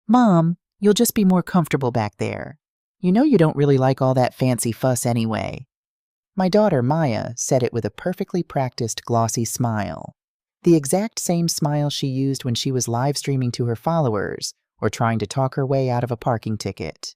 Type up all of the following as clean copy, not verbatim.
"Mom, you'll just be more comfortable back there. You know you don't really like all that fancy fuss anyway." My daughter, Maya, said it with a perfectly practiced glossy smile. The exact same smile she used when she was live streaming to her followers or trying to talk her way out of a parking ticket.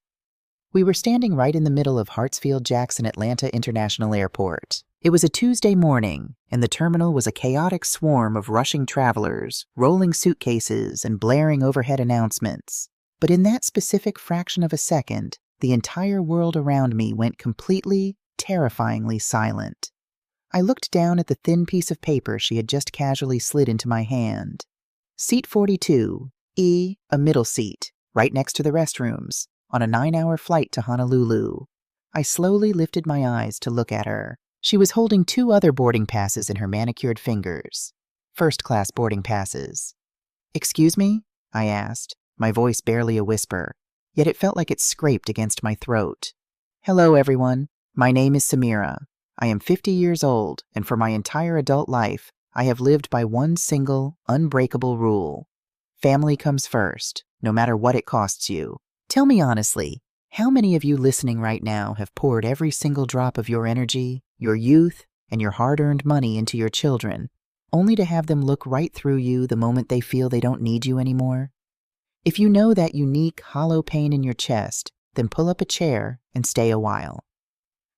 We were standing right in the middle of Hartsfield-Jackson Atlanta International Airport. It was a Tuesday morning, and the terminal was a chaotic swarm of rushing travelers, rolling suitcases, and blaring overhead announcements. But in that specific fraction of a second, the entire world around me went completely, terrifyingly silent. I looked down at the thin piece of paper she had just casually slid into my hand. Seat 42, E, a middle seat, right next to the restrooms, on a 9-hour flight to Honolulu. I slowly lifted my eyes to look at her. She was holding 2 other boarding passes in her manicured fingers. First-class boarding passes. "Excuse me?" I asked, my voice barely a whisper, yet it felt like it scraped against my throat. "Hello, everyone. My name is Samira. I am 50 years old, and for my entire adult life, I have lived by one single, unbreakable rule. Family comes first, no matter what it costs you. Tell me honestly, how many of you listening right now have poured every single drop of your energy, your youth, and your hard-earned money into your children, only to have them look right through you the moment they feel they don't need you anymore? If you know that unique, hollow pain in your chest, then pull up a chair and stay a while.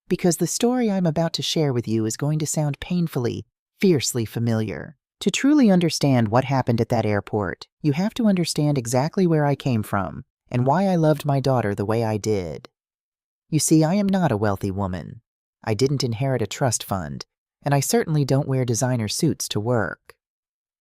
Because the story I'm about to share with you is going to sound painfully, fiercely familiar. To truly understand what happened at that airport, you have to understand exactly where I came from and why I loved my daughter the way I did. You see, I am not a wealthy woman. I didn't inherit a trust fund, and I certainly don't wear designer suits to work.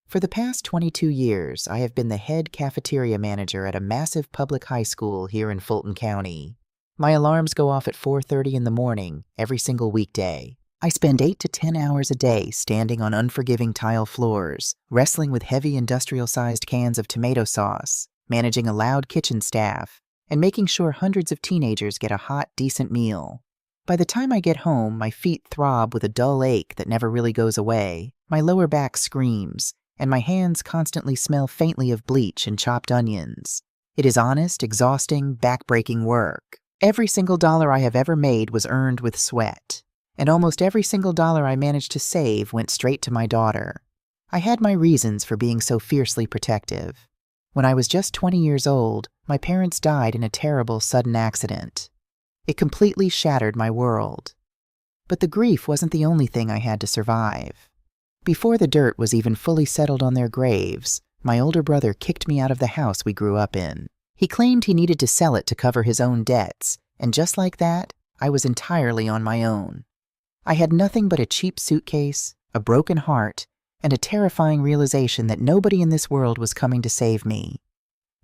For the past 22 years, I have been the head cafeteria manager at a massive public high school here in Fulton County. My alarms go off at 4:30 in the morning every single weekday. I spend 8 to 10 hours a day standing on unforgiving tile floors, wrestling with heavy industrial-sized cans of tomato sauce, managing a loud kitchen staff, and making sure hundreds of teenagers get a hot, decent meal. By the time I get home, my feet throb with a dull ache that never really goes away, my lower back screams, and my hands constantly smell faintly of bleach and chopped onions. It is honest, exhausting, back-breaking work. Every single dollar I have ever made was earned with sweat, and almost every single dollar I managed to save went straight to my daughter. I had my reasons for being so fiercely protective. When I was just 20 years old, my parents died in a terrible, sudden accident. It completely shattered my world. But the grief wasn't the only thing I had to survive. Before the dirt was even fully settled on their graves, my older brother kicked me out of the house we grew up in. He claimed he needed to sell it to cover his own debts, and just like that, I was entirely on my own. I had nothing but a cheap suitcase, a broken heart, and a terrifying realization that nobody in this world was coming to save me.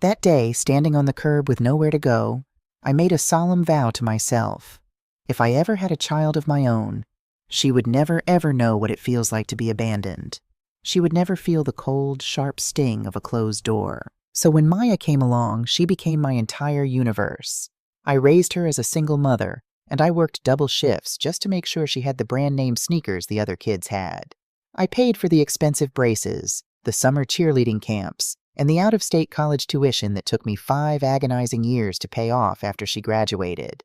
That day, standing on the curb with nowhere to go, I made a solemn vow to myself. If I ever had a child of my own, she would never ever know what it feels like to be abandoned. She would never feel the cold, sharp sting of a closed door. So when Maya came along, she became my entire universe. I raised her as a single mother, and I worked double shifts just to make sure she had the brand-name sneakers the other kids had. I paid for the expensive braces, the summer cheerleading camps, and the out-of-state college tuition that took me 5 agonizing years to pay off after she graduated.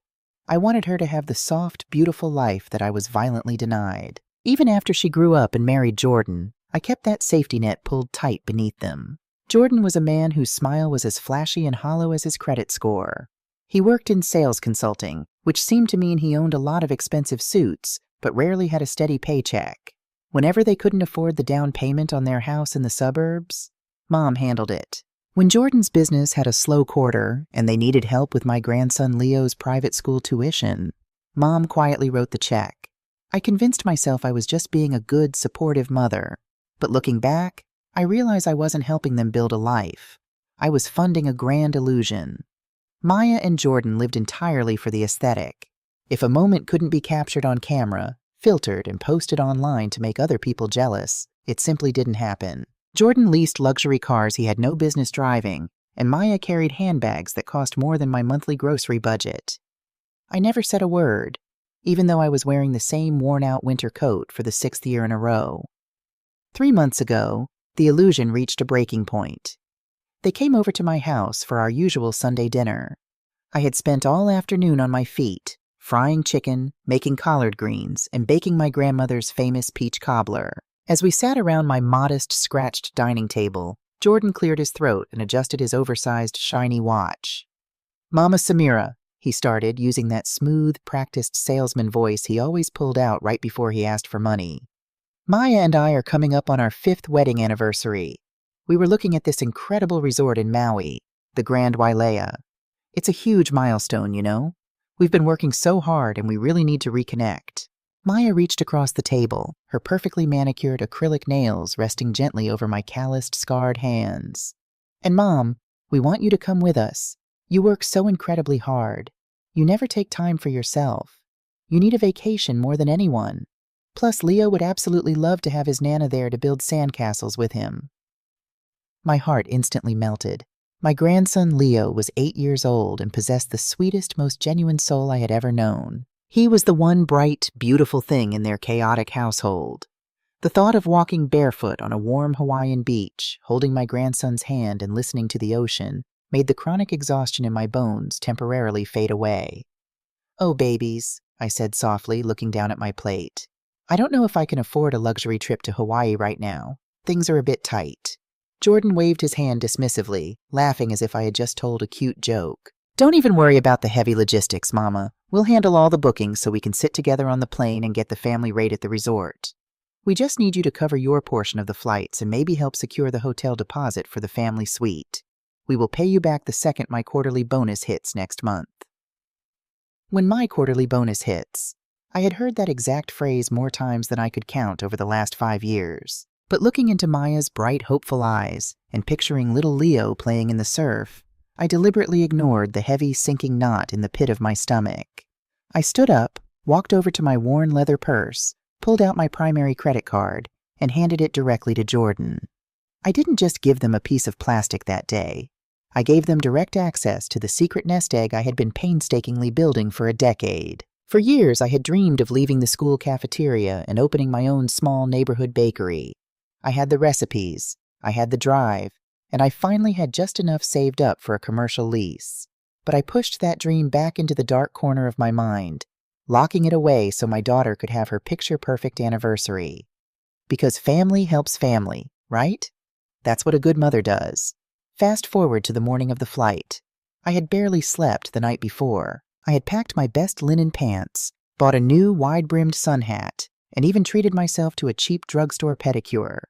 I wanted her to have the soft, beautiful life that I was violently denied. Even after she grew up and married Jordan, I kept that safety net pulled tight beneath them. Jordan was a man whose smile was as flashy and hollow as his credit score. He worked in sales consulting, which seemed to mean he owned a lot of expensive suits, but rarely had a steady paycheck. Whenever they couldn't afford the down payment on their house in the suburbs, Mom handled it. When Jordan's business had a slow quarter and they needed help with my grandson Leo's private school tuition, Mom quietly wrote the check. I convinced myself I was just being a good, supportive mother, but looking back, I realized I wasn't helping them build a life. I was funding a grand illusion. Maya and Jordan lived entirely for the aesthetic. If a moment couldn't be captured on camera, filtered, and posted online to make other people jealous, it simply didn't happen. Jordan leased luxury cars he had no business driving, and Maya carried handbags that cost more than my monthly grocery budget. I never said a word, even though I was wearing the same worn-out winter coat for the 6th year in a row. 3 months ago, the illusion reached a breaking point. They came over to my house for our usual Sunday dinner. I had spent all afternoon on my feet, frying chicken, making collard greens, and baking my grandmother's famous peach cobbler. As we sat around my modest, scratched dining table, Jordan cleared his throat and adjusted his oversized, shiny watch. "Mama Samira," he started, using that smooth, practiced salesman voice he always pulled out right before he asked for money. "Maya and I are coming up on our 5th wedding anniversary. We were looking at this incredible resort in Maui, the Grand Wailea. It's a huge milestone, you know. We've been working so hard and we really need to reconnect." Maya reached across the table, her perfectly manicured acrylic nails resting gently over my calloused, scarred hands. "And Mom, we want you to come with us. You work so incredibly hard. You never take time for yourself. You need a vacation more than anyone. Plus, Leo would absolutely love to have his Nana there to build sandcastles with him." My heart instantly melted. My grandson Leo was 8 years old and possessed the sweetest, most genuine soul I had ever known. He was the one bright, beautiful thing in their chaotic household. The thought of walking barefoot on a warm Hawaiian beach, holding my grandson's hand and listening to the ocean, made the chronic exhaustion in my bones temporarily fade away. "Oh, babies," I said softly, looking down at my plate. "I don't know if I can afford a luxury trip to Hawaii right now. Things are a bit tight." Jordan waved his hand dismissively, laughing as if I had just told a cute joke. "Don't even worry about the heavy logistics, Mama. We'll handle all the bookings so we can sit together on the plane and get the family rate at the resort. We just need you to cover your portion of the flights and maybe help secure the hotel deposit for the family suite. We will pay you back the second my quarterly bonus hits next month." When my quarterly bonus hits, I had heard that exact phrase more times than I could count over the last 5 years. But looking into Maya's bright, hopeful eyes and picturing little Leo playing in the surf, I deliberately ignored the heavy, sinking knot in the pit of my stomach. I stood up, walked over to my worn leather purse, pulled out my primary credit card, and handed it directly to Jordan. I didn't just give them a piece of plastic that day. I gave them direct access to the secret nest egg I had been painstakingly building for a decade. For years, I had dreamed of leaving the school cafeteria and opening my own small neighborhood bakery. I had the recipes, I had the drive, and I finally had just enough saved up for a commercial lease. But I pushed that dream back into the dark corner of my mind, locking it away so my daughter could have her picture-perfect anniversary. Because family helps family, right? That's what a good mother does. Fast forward to the morning of the flight. I had barely slept the night before. I had packed my best linen pants, bought a new wide-brimmed sun hat, and even treated myself to a cheap drugstore pedicure.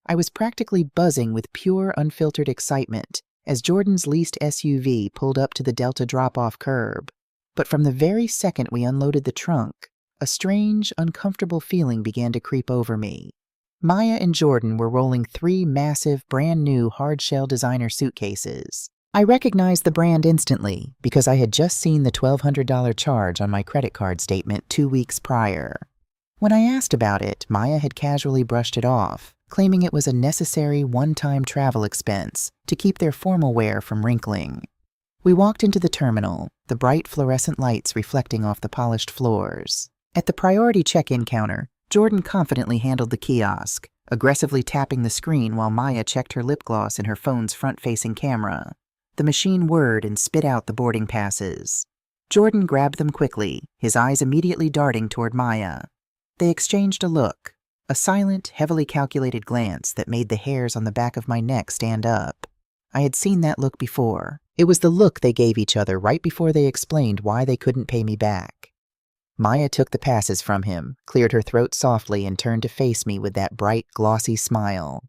I was practically buzzing with pure, unfiltered excitement as Jordan's leased SUV pulled up to the Delta drop-off curb. But from the very second we unloaded the trunk, a strange, uncomfortable feeling began to creep over me. Maya and Jordan were rolling 3 massive, brand-new hard-shell designer suitcases. I recognized the brand instantly because I had just seen the $1,200 charge on my credit card statement 2 weeks prior. When I asked about it, Maya had casually brushed it off, claiming it was a necessary one-time travel expense to keep their formal wear from wrinkling. We walked into the terminal, the bright fluorescent lights reflecting off the polished floors. At the priority check-in counter, Jordan confidently handled the kiosk, aggressively tapping the screen while Maya checked her lip gloss in her phone's front-facing camera. The machine whirred and spit out the boarding passes. Jordan grabbed them quickly, his eyes immediately darting toward Maya. They exchanged a look, a silent, heavily calculated glance that made the hairs on the back of my neck stand up. I had seen that look before. It was the look they gave each other right before they explained why they couldn't pay me back. Maya took the passes from him, cleared her throat softly, and turned to face me with that bright, glossy smile.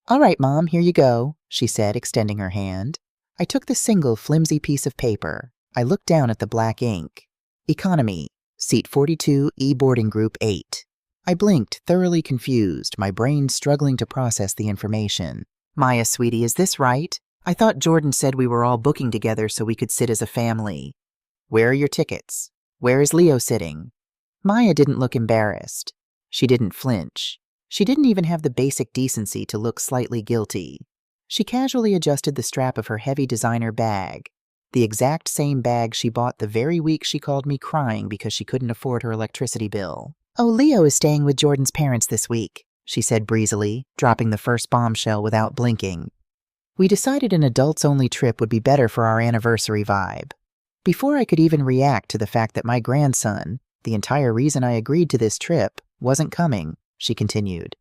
"All right, Mom, here you go," she said, extending her hand. I took the single, flimsy piece of paper. I looked down at the black ink. Economy, seat 42, E-boarding group 8. I blinked, thoroughly confused, my brain struggling to process the information. "Maya, sweetie, is this right? I thought Jordan said we were all booking together so we could sit as a family. Where are your tickets? Where is Leo sitting?" Maya didn't look embarrassed. She didn't flinch. She didn't even have the basic decency to look slightly guilty. She casually adjusted the strap of her heavy designer bag, the exact same bag she bought the very week she called me crying because she couldn't afford her electricity bill. "Oh, Leo is staying with Jordan's parents this week," she said breezily, dropping the first bombshell without blinking. We decided an adults-only trip would be better for our anniversary vibe. Before I could even react to the fact that my grandson, the entire reason I agreed to this trip, wasn't coming, she continued.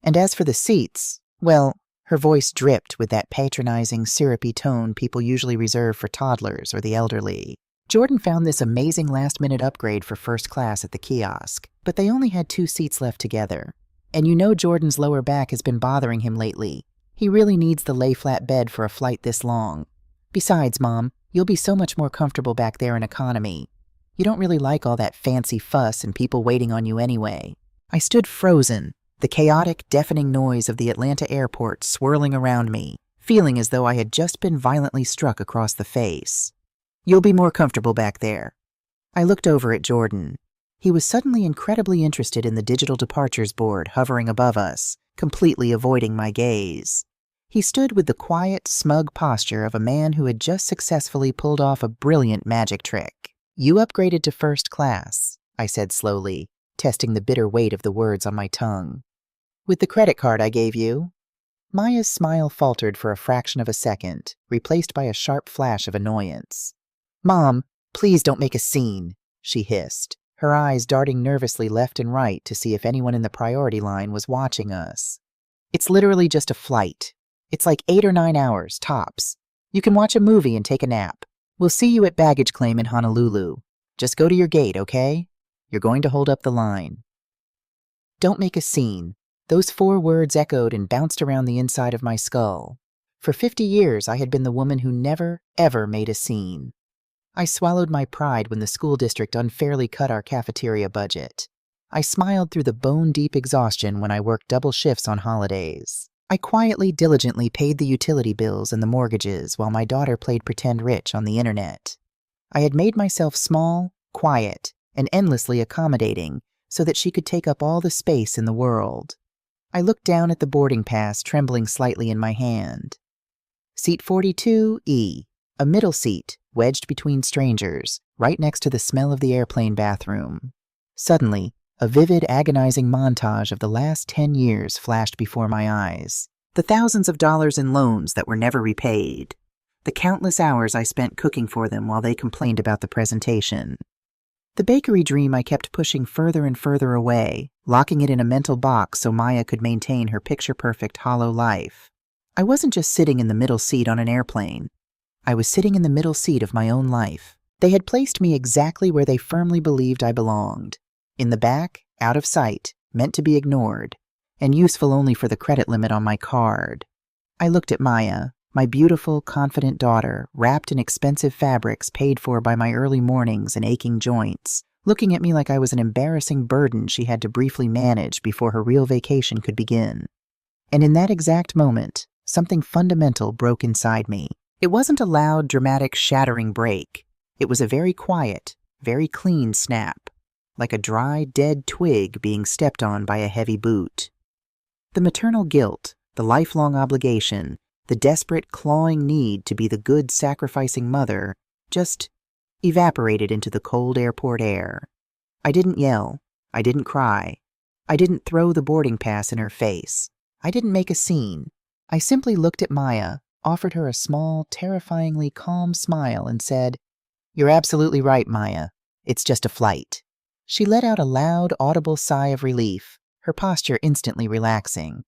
And as for the seats, well, her voice dripped with that patronizing, syrupy tone people usually reserve for toddlers or the elderly. Jordan found this amazing last-minute upgrade for first class at the kiosk, but they only had 2 seats left together. And you know Jordan's lower back has been bothering him lately. He really needs the lay-flat bed for a flight this long. Besides, Mom, you'll be so much more comfortable back there in economy. You don't really like all that fancy fuss and people waiting on you anyway. I stood frozen, the chaotic, deafening noise of the Atlanta airport swirling around me, feeling as though I had just been violently struck across the face. You'll be more comfortable back there. I looked over at Jordan. He was suddenly incredibly interested in the digital departures board hovering above us, completely avoiding my gaze. He stood with the quiet, smug posture of a man who had just successfully pulled off a brilliant magic trick. You upgraded to first class, I said slowly, testing the bitter weight of the words on my tongue. With the credit card I gave you? Maya's smile faltered for a fraction of a second, replaced by a sharp flash of annoyance. Mom, please don't make a scene, she hissed, her eyes darting nervously left and right to see if anyone in the priority line was watching us. It's literally just a flight. It's like 8 or 9 hours, tops. You can watch a movie and take a nap. We'll see you at baggage claim in Honolulu. Just go to your gate, okay? You're going to hold up the line. Don't make a scene. Those 4 words echoed and bounced around the inside of my skull. For 50 years, I had been the woman who never, ever made a scene. I swallowed my pride when the school district unfairly cut our cafeteria budget. I smiled through the bone-deep exhaustion when I worked double shifts on holidays. I quietly, diligently paid the utility bills and the mortgages while my daughter played pretend rich on the internet. I had made myself small, quiet, and endlessly accommodating so that she could take up all the space in the world. I looked down at the boarding pass, trembling slightly in my hand. Seat 42E, a middle seat, wedged between strangers, right next to the smell of the airplane bathroom. Suddenly, a vivid, agonizing montage of the last 10 years flashed before my eyes. The thousands of dollars in loans that were never repaid. The countless hours I spent cooking for them while they complained about the presentation. The bakery dream I kept pushing further and further away, locking it in a mental box so Maya could maintain her picture-perfect hollow life. I wasn't just sitting in the middle seat on an airplane. I was sitting in the middle seat of my own life. They had placed me exactly where they firmly believed I belonged. In the back, out of sight, meant to be ignored, and useful only for the credit limit on my card. I looked at Maya, my beautiful, confident daughter, wrapped in expensive fabrics paid for by my early mornings and aching joints, looking at me like I was an embarrassing burden she had to briefly manage before her real vacation could begin. And in that exact moment, something fundamental broke inside me. It wasn't a loud, dramatic, shattering break. It was a very quiet, very clean snap, like a dry, dead twig being stepped on by a heavy boot. The maternal guilt, the lifelong obligation, the desperate, clawing need to be the good, sacrificing mother just evaporated into the cold airport air. I didn't yell. I didn't cry. I didn't throw the boarding pass in her face. I didn't make a scene. I simply looked at Maya, offered her a small, terrifyingly calm smile, and said, "You're absolutely right, Maya. It's just a flight." She let out a loud, audible sigh of relief, her posture instantly relaxing.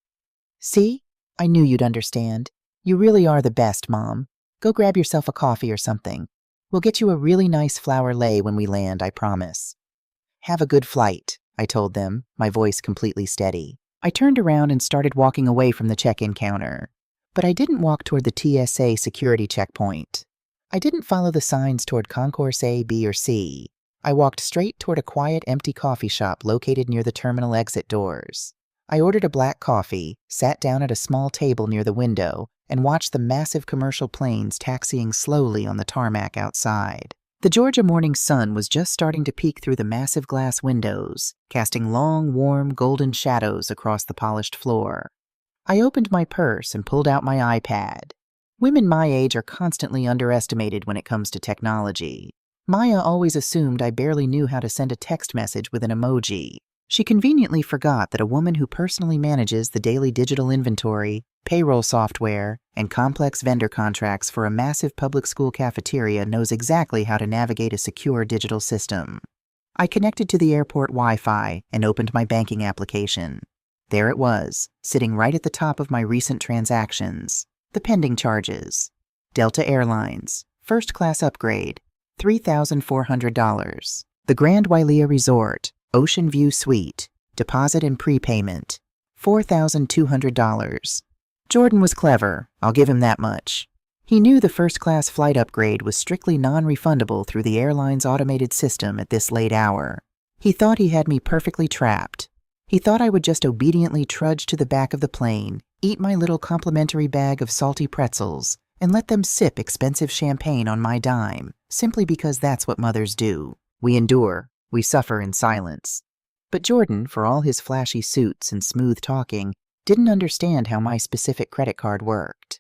"See? I knew you'd understand. You really are the best, Mom. Go grab yourself a coffee or something. We'll get you a really nice flower lei when we land, I promise." "Have a good flight," I told them, my voice completely steady. I turned around and started walking away from the check-in counter. But I didn't walk toward the TSA security checkpoint. I didn't follow the signs toward Concourse A, B, or C. I walked straight toward a quiet, empty coffee shop located near the terminal exit doors. I ordered a black coffee, sat down at a small table near the window, and watched the massive commercial planes taxiing slowly on the tarmac outside. The Georgia morning sun was just starting to peek through the massive glass windows, casting long, warm, golden shadows across the polished floor. I opened my purse and pulled out my iPad. Women my age are constantly underestimated when it comes to technology. Maya always assumed I barely knew how to send a text message with an emoji. She conveniently forgot that a woman who personally manages the daily digital inventory, payroll software, and complex vendor contracts for a massive public school cafeteria knows exactly how to navigate a secure digital system. I connected to the airport Wi-Fi and opened my banking application. There it was, sitting right at the top of my recent transactions. The pending charges. Delta Airlines, first class upgrade, $3,400. The Grand Wailea Resort, Ocean View Suite, deposit and prepayment, $4,200. Jordan was clever, I'll give him that much. He knew the first-class flight upgrade was strictly non-refundable through the airline's automated system at this late hour. He thought he had me perfectly trapped. He thought I would just obediently trudge to the back of the plane, eat my little complimentary bag of salty pretzels, and let them sip expensive champagne on my dime, simply because that's what mothers do. We endure. We suffer in silence. But Jordan, for all his flashy suits and smooth talking, didn't understand how my specific credit card worked.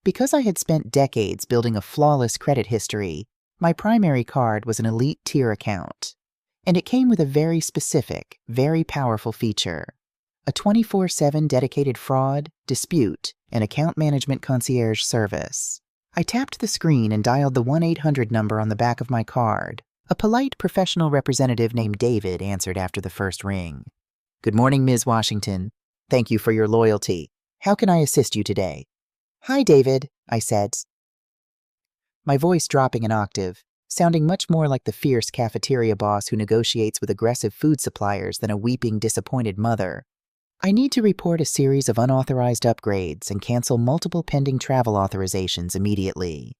Because I had spent decades building a flawless credit history, my primary card was an elite tier account. And it came with a very specific, very powerful feature: a 24/7 dedicated fraud, dispute, and account management concierge service. I tapped the screen and dialed the 1-800 number on the back of my card. A polite professional representative named David answered after the first ring. "Good morning, Ms. Washington. Thank you for your loyalty. How can I assist you today?" "Hi, David," I said, my voice dropping an octave, sounding much more like the fierce cafeteria boss who negotiates with aggressive food suppliers than a weeping, disappointed mother. "I need to report a series of unauthorized upgrades and cancel multiple pending travel authorizations immediately."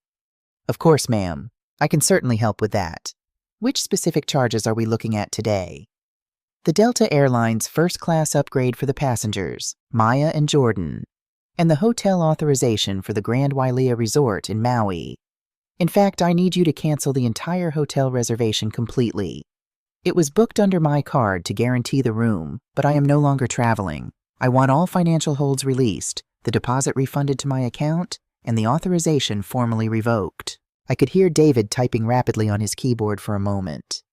"Of course, ma'am. I can certainly help with that. Which specific charges are we looking at today?" "The Delta Airlines first-class upgrade for the passengers, Maya and Jordan, and the hotel authorization for the Grand Wailea Resort in Maui. In fact, I need you to cancel the entire hotel reservation completely. It was booked under my card to guarantee the room, but I am no longer traveling. I want all financial holds released, the deposit refunded to my account, and the authorization formally revoked." I could hear David typing rapidly on his keyboard for a moment.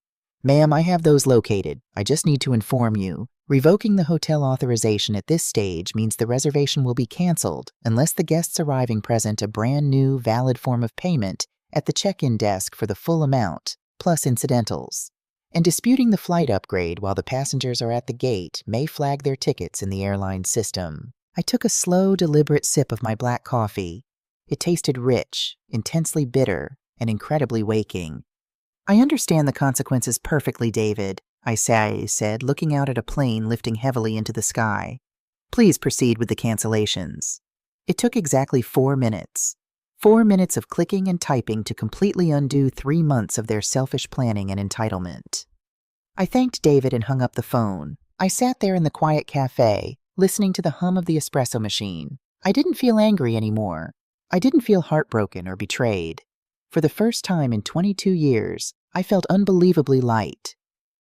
"Ma'am, I have those located. I just need to inform you. Revoking the hotel authorization at this stage means the reservation will be canceled unless the guests arriving present a brand new, valid form of payment at the check-in desk for the full amount, plus incidentals. And disputing the flight upgrade while the passengers are at the gate may flag their tickets in the airline system." I took a slow, deliberate sip of my black coffee. It tasted rich, intensely bitter, and incredibly waking. "I understand the consequences perfectly, David," I said, looking out at a plane lifting heavily into the sky. "Please proceed with the cancellations." It took exactly 4 minutes. 4 minutes of clicking and typing to completely undo 3 months of their selfish planning and entitlement. I thanked David and hung up the phone. I sat there in the quiet cafe, listening to the hum of the espresso machine. I didn't feel angry anymore. I didn't feel heartbroken or betrayed. For the first time in 22 years, I felt unbelievably light.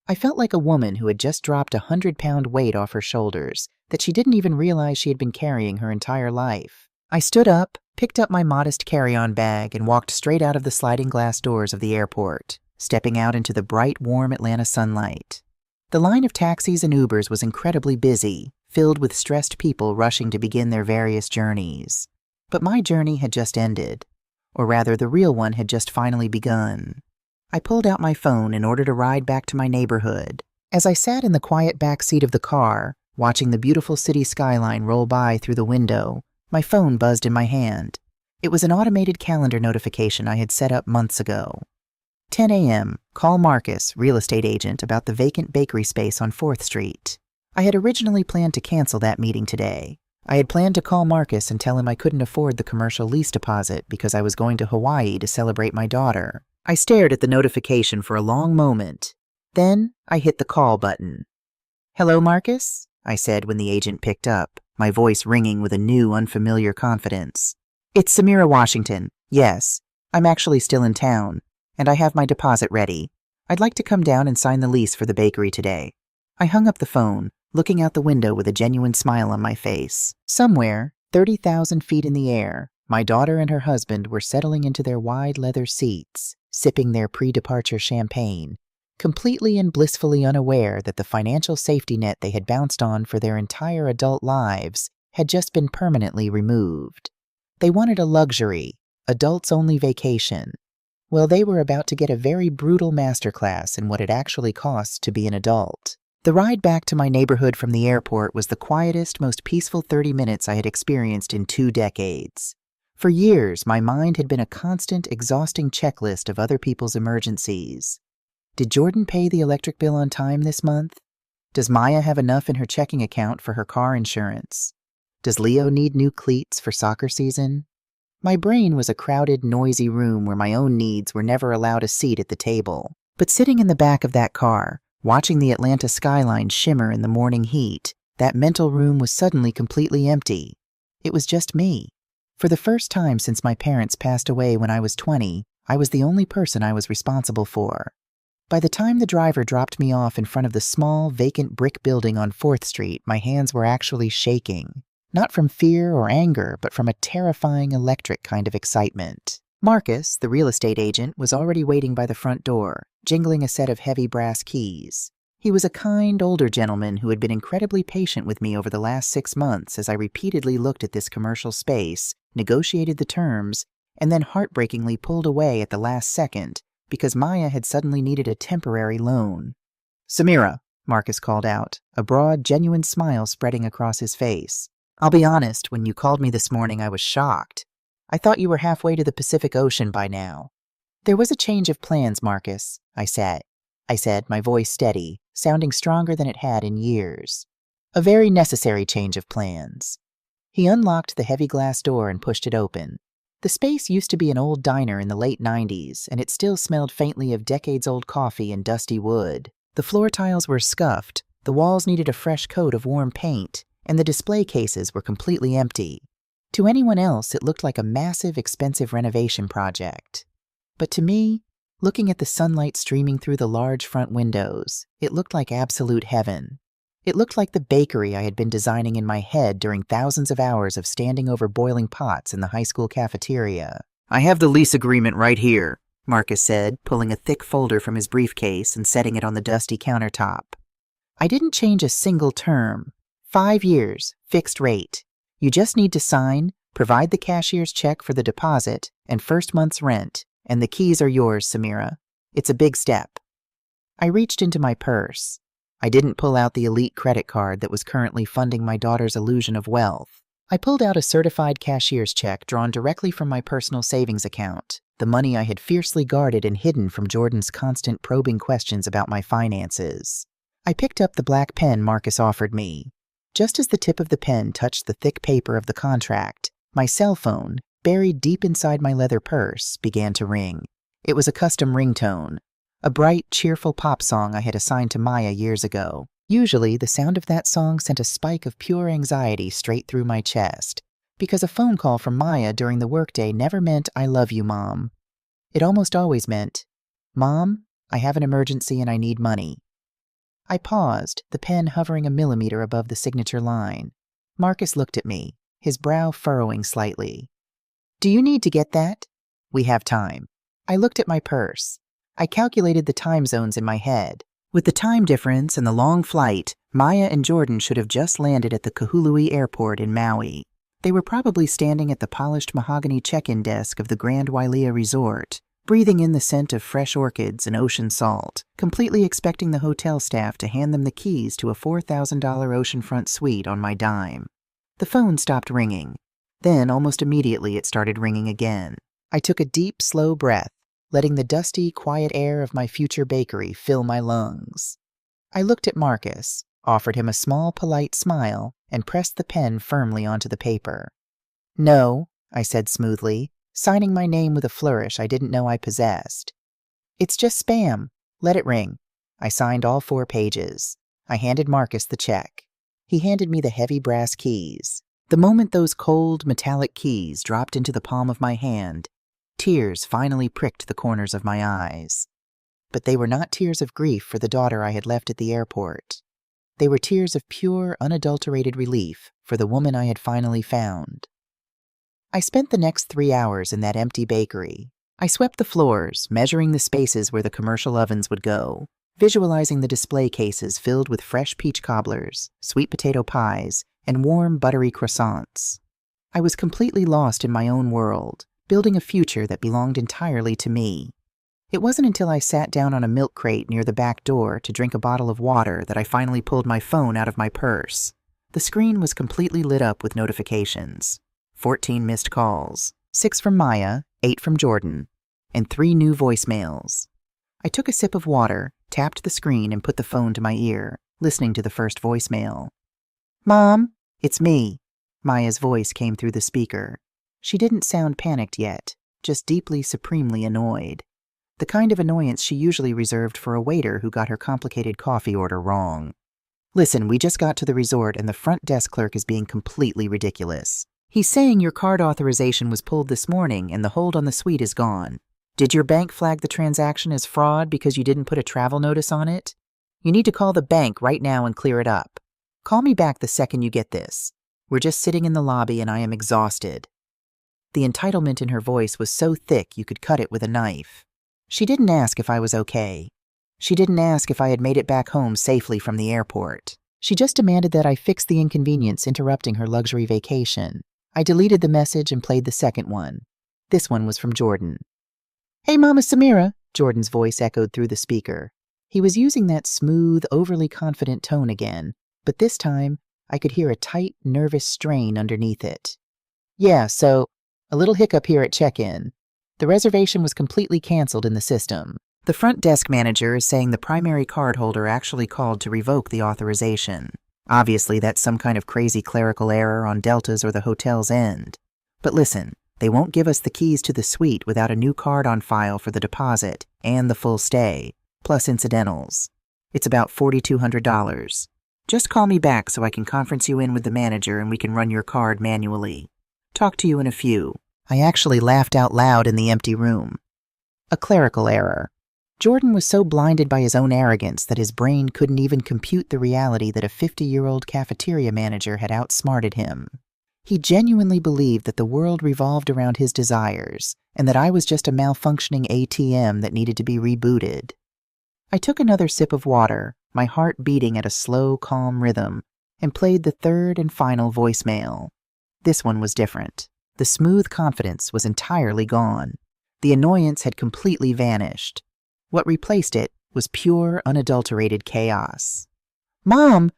I felt like a woman who had just dropped a 100-pound weight off her shoulders that she didn't even realize she had been carrying her entire life. I stood up, picked up my modest carry-on bag, and walked straight out of the sliding glass doors of the airport, stepping out into the bright, warm Atlanta sunlight. The line of taxis and Ubers was incredibly busy, filled with stressed people rushing to begin their various journeys. But my journey had just ended. Or rather, the real one had just finally begun. I pulled out my phone in order to ride back to my neighborhood. As I sat in the quiet back seat of the car, watching the beautiful city skyline roll by through the window, my phone buzzed in my hand. It was an automated calendar notification I had set up months ago. 10 a.m., call Marcus, real estate agent, about the vacant bakery space on 4th Street. I had originally planned to cancel that meeting today. I had planned to call Marcus and tell him I couldn't afford the commercial lease deposit because I was going to Hawaii to celebrate my daughter. I stared at the notification for a long moment. Then I hit the call button. "Hello, Marcus?" I said when the agent picked up, my voice ringing with a new, unfamiliar confidence. "It's Samira Washington. Yes, I'm actually still in town, and I have my deposit ready. I'd like to come down and sign the lease for the bakery today." I hung up the phone, looking out the window with a genuine smile on my face. Somewhere, 30,000 feet in the air, my daughter and her husband were settling into their wide leather seats, sipping their pre-departure champagne, completely and blissfully unaware that the financial safety net they had bounced on for their entire adult lives had just been permanently removed. They wanted a luxury, adults-only vacation. Well, they were about to get a very brutal masterclass in what it actually costs to be an adult. The ride back to my neighborhood from the airport was the quietest, most peaceful 30 minutes I had experienced in 2 decades. For years, my mind had been a constant, exhausting checklist of other people's emergencies. Did Jordan pay the electric bill on time this month? Does Maya have enough in her checking account for her car insurance? Does Leo need new cleats for soccer season? My brain was a crowded, noisy room where my own needs were never allowed a seat at the table. But sitting in the back of that car, watching the Atlanta skyline shimmer in the morning heat, that mental room was suddenly completely empty. It was just me. For the first time since my parents passed away when I was 20, I was the only person I was responsible for. By the time the driver dropped me off in front of the small, vacant brick building on 4th Street, my hands were actually shaking. Not from fear or anger, but from a terrifying electric kind of excitement. Marcus, the real estate agent, was already waiting by the front door, jingling a set of heavy brass keys. He was a kind, older gentleman who had been incredibly patient with me over the last 6 months as I repeatedly looked at this commercial space, negotiated the terms, and then heartbreakingly pulled away at the last second because Maya had suddenly needed a temporary loan. "Samira," Marcus called out, a broad, genuine smile spreading across his face. "I'll be honest, when you called me this morning, I was shocked. I thought you were halfway to the Pacific Ocean by now." "There was a change of plans, Marcus," I said, my voice steady, sounding stronger than it had in years. "A very necessary change of plans." He unlocked the heavy glass door and pushed it open. The space used to be an old diner in the late 90s, and it still smelled faintly of decades-old coffee and dusty wood. The floor tiles were scuffed, the walls needed a fresh coat of warm paint, and the display cases were completely empty. To anyone else, it looked like a massive, expensive renovation project. But to me, looking at the sunlight streaming through the large front windows, it looked like absolute heaven. It looked like the bakery I had been designing in my head during thousands of hours of standing over boiling pots in the high school cafeteria. "I have the lease agreement right here," Marcus said, pulling a thick folder from his briefcase and setting it on the dusty countertop. "I didn't change a single term. 5 years, fixed rate. You just need to sign, provide the cashier's check for the deposit and first month's rent, and the keys are yours, Samira. It's a big step." I reached into my purse. I didn't pull out the elite credit card that was currently funding my daughter's illusion of wealth. I pulled out a certified cashier's check drawn directly from my personal savings account, the money I had fiercely guarded and hidden from Jordan's constant probing questions about my finances. I picked up the black pen Marcus offered me. Just as the tip of the pen touched the thick paper of the contract, my cell phone, buried deep inside my leather purse, began to ring. It was a custom ringtone, a bright, cheerful pop song I had assigned to Maya years ago. Usually, the sound of that song sent a spike of pure anxiety straight through my chest, because a phone call from Maya during the workday never meant, "I love you, Mom." It almost always meant, "Mom, I have an emergency and I need money." I paused, the pen hovering a millimeter above the signature line. Marcus looked at me, his brow furrowing slightly. "Do you need to get that?" "We have time." I looked at my purse. I calculated the time zones in my head. With the time difference and the long flight, Maya and Jordan should have just landed at the Kahului Airport in Maui. They were probably standing at the polished mahogany check-in desk of the Grand Wailea Resort, breathing in the scent of fresh orchids and ocean salt, completely expecting the hotel staff to hand them the keys to a $4,000 oceanfront suite on my dime. The phone stopped ringing. Then, almost immediately, it started ringing again. I took a deep, slow breath, letting the dusty, quiet air of my future bakery fill my lungs. I looked at Marcus, offered him a small, polite smile, and pressed the pen firmly onto the paper. "No," I said smoothly, signing my name with a flourish I didn't know I possessed. "It's just spam. Let it ring." I signed all 4 pages. I handed Marcus the check. He handed me the heavy brass keys. The moment those cold, metallic keys dropped into the palm of my hand, tears finally pricked the corners of my eyes. But they were not tears of grief for the daughter I had left at the airport. They were tears of pure, unadulterated relief for the woman I had finally found. I spent the next 3 hours in that empty bakery. I swept the floors, measuring the spaces where the commercial ovens would go. visualizing the display cases filled with fresh peach cobblers, sweet potato pies, and warm, buttery croissants. I was completely lost in my own world, building a future that belonged entirely to me. It wasn't until I sat down on a milk crate near the back door to drink a bottle of water that I finally pulled my phone out of my purse. The screen was completely lit up with notifications. 14 missed calls, 6 from Maya, 8 from Jordan, and 3 new voicemails. I took a sip of water, tapped the screen, and put the phone to my ear, listening to the first voicemail. "Mom, it's me." Maya's voice came through the speaker. She didn't sound panicked yet, just deeply, supremely annoyed. The kind of annoyance she usually reserved for a waiter who got her complicated coffee order wrong. "Listen, we just got to the resort and the front desk clerk is being completely ridiculous. He's saying your card authorization was pulled this morning and the hold on the suite is gone. Did your bank flag the transaction as fraud because you didn't put a travel notice on it? You need to call the bank right now and clear it up. Call me back the second you get this. We're just sitting in the lobby and I am exhausted." The entitlement in her voice was so thick you could cut it with a knife. She didn't ask if I was okay. She didn't ask if I had made it back home safely from the airport. She just demanded that I fix the inconvenience interrupting her luxury vacation. I deleted the message and played the second one. This one was from Jordan. "Hey, Mama Samira," Jordan's voice echoed through the speaker. He was using that smooth, overly confident tone again, but this time I could hear a tight, nervous strain underneath it. "Yeah, so, a little hiccup here at check-in. The reservation was completely canceled in the system. The front desk manager is saying the primary cardholder actually called to revoke the authorization. Obviously, that's some kind of crazy clerical error on Delta's or the hotel's end. But listen, they won't give us the keys to the suite without a new card on file for the deposit and the full stay, plus incidentals. It's about $4,200. Just call me back so I can conference you in with the manager and we can run your card manually. Talk to you in a few." I actually laughed out loud in the empty room. A clerical error. Jordan was so blinded by his own arrogance that his brain couldn't even compute the reality that a 50-year-old cafeteria manager had outsmarted him. He genuinely believed that the world revolved around his desires, and that I was just a malfunctioning ATM that needed to be rebooted. I took another sip of water, my heart beating at a slow, calm rhythm, and played the third and final voicemail. This one was different. The smooth confidence was entirely gone. The annoyance had completely vanished. What replaced it was pure, unadulterated chaos. Mom,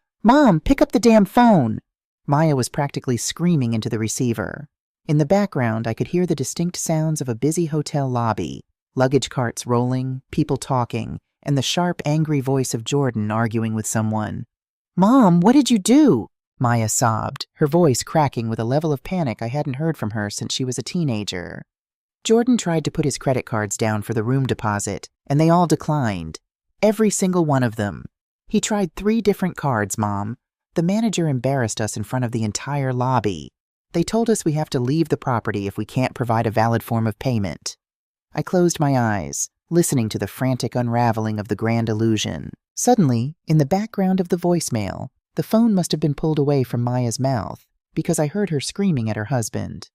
pick up the damn phone!" Maya was practically screaming into the receiver. In the background, I could hear the distinct sounds of a busy hotel lobby, luggage carts rolling, people talking, and the sharp, angry voice of Jordan arguing with someone. "Mom, what did you do?" Maya sobbed, her voice cracking with a level of panic I hadn't heard from her since she was a teenager. Jordan tried to put his credit cards down for the room deposit, and they all declined. Every single one of them. He tried 3 different cards, Mom. The manager embarrassed us in front of the entire lobby. They told us we have to leave the property if we can't provide a valid form of payment. I closed my eyes, listening to the frantic unraveling of the grand illusion. Suddenly, in the background of the voicemail, the phone must have been pulled away from Maya's mouth, because I heard her screaming at her husband.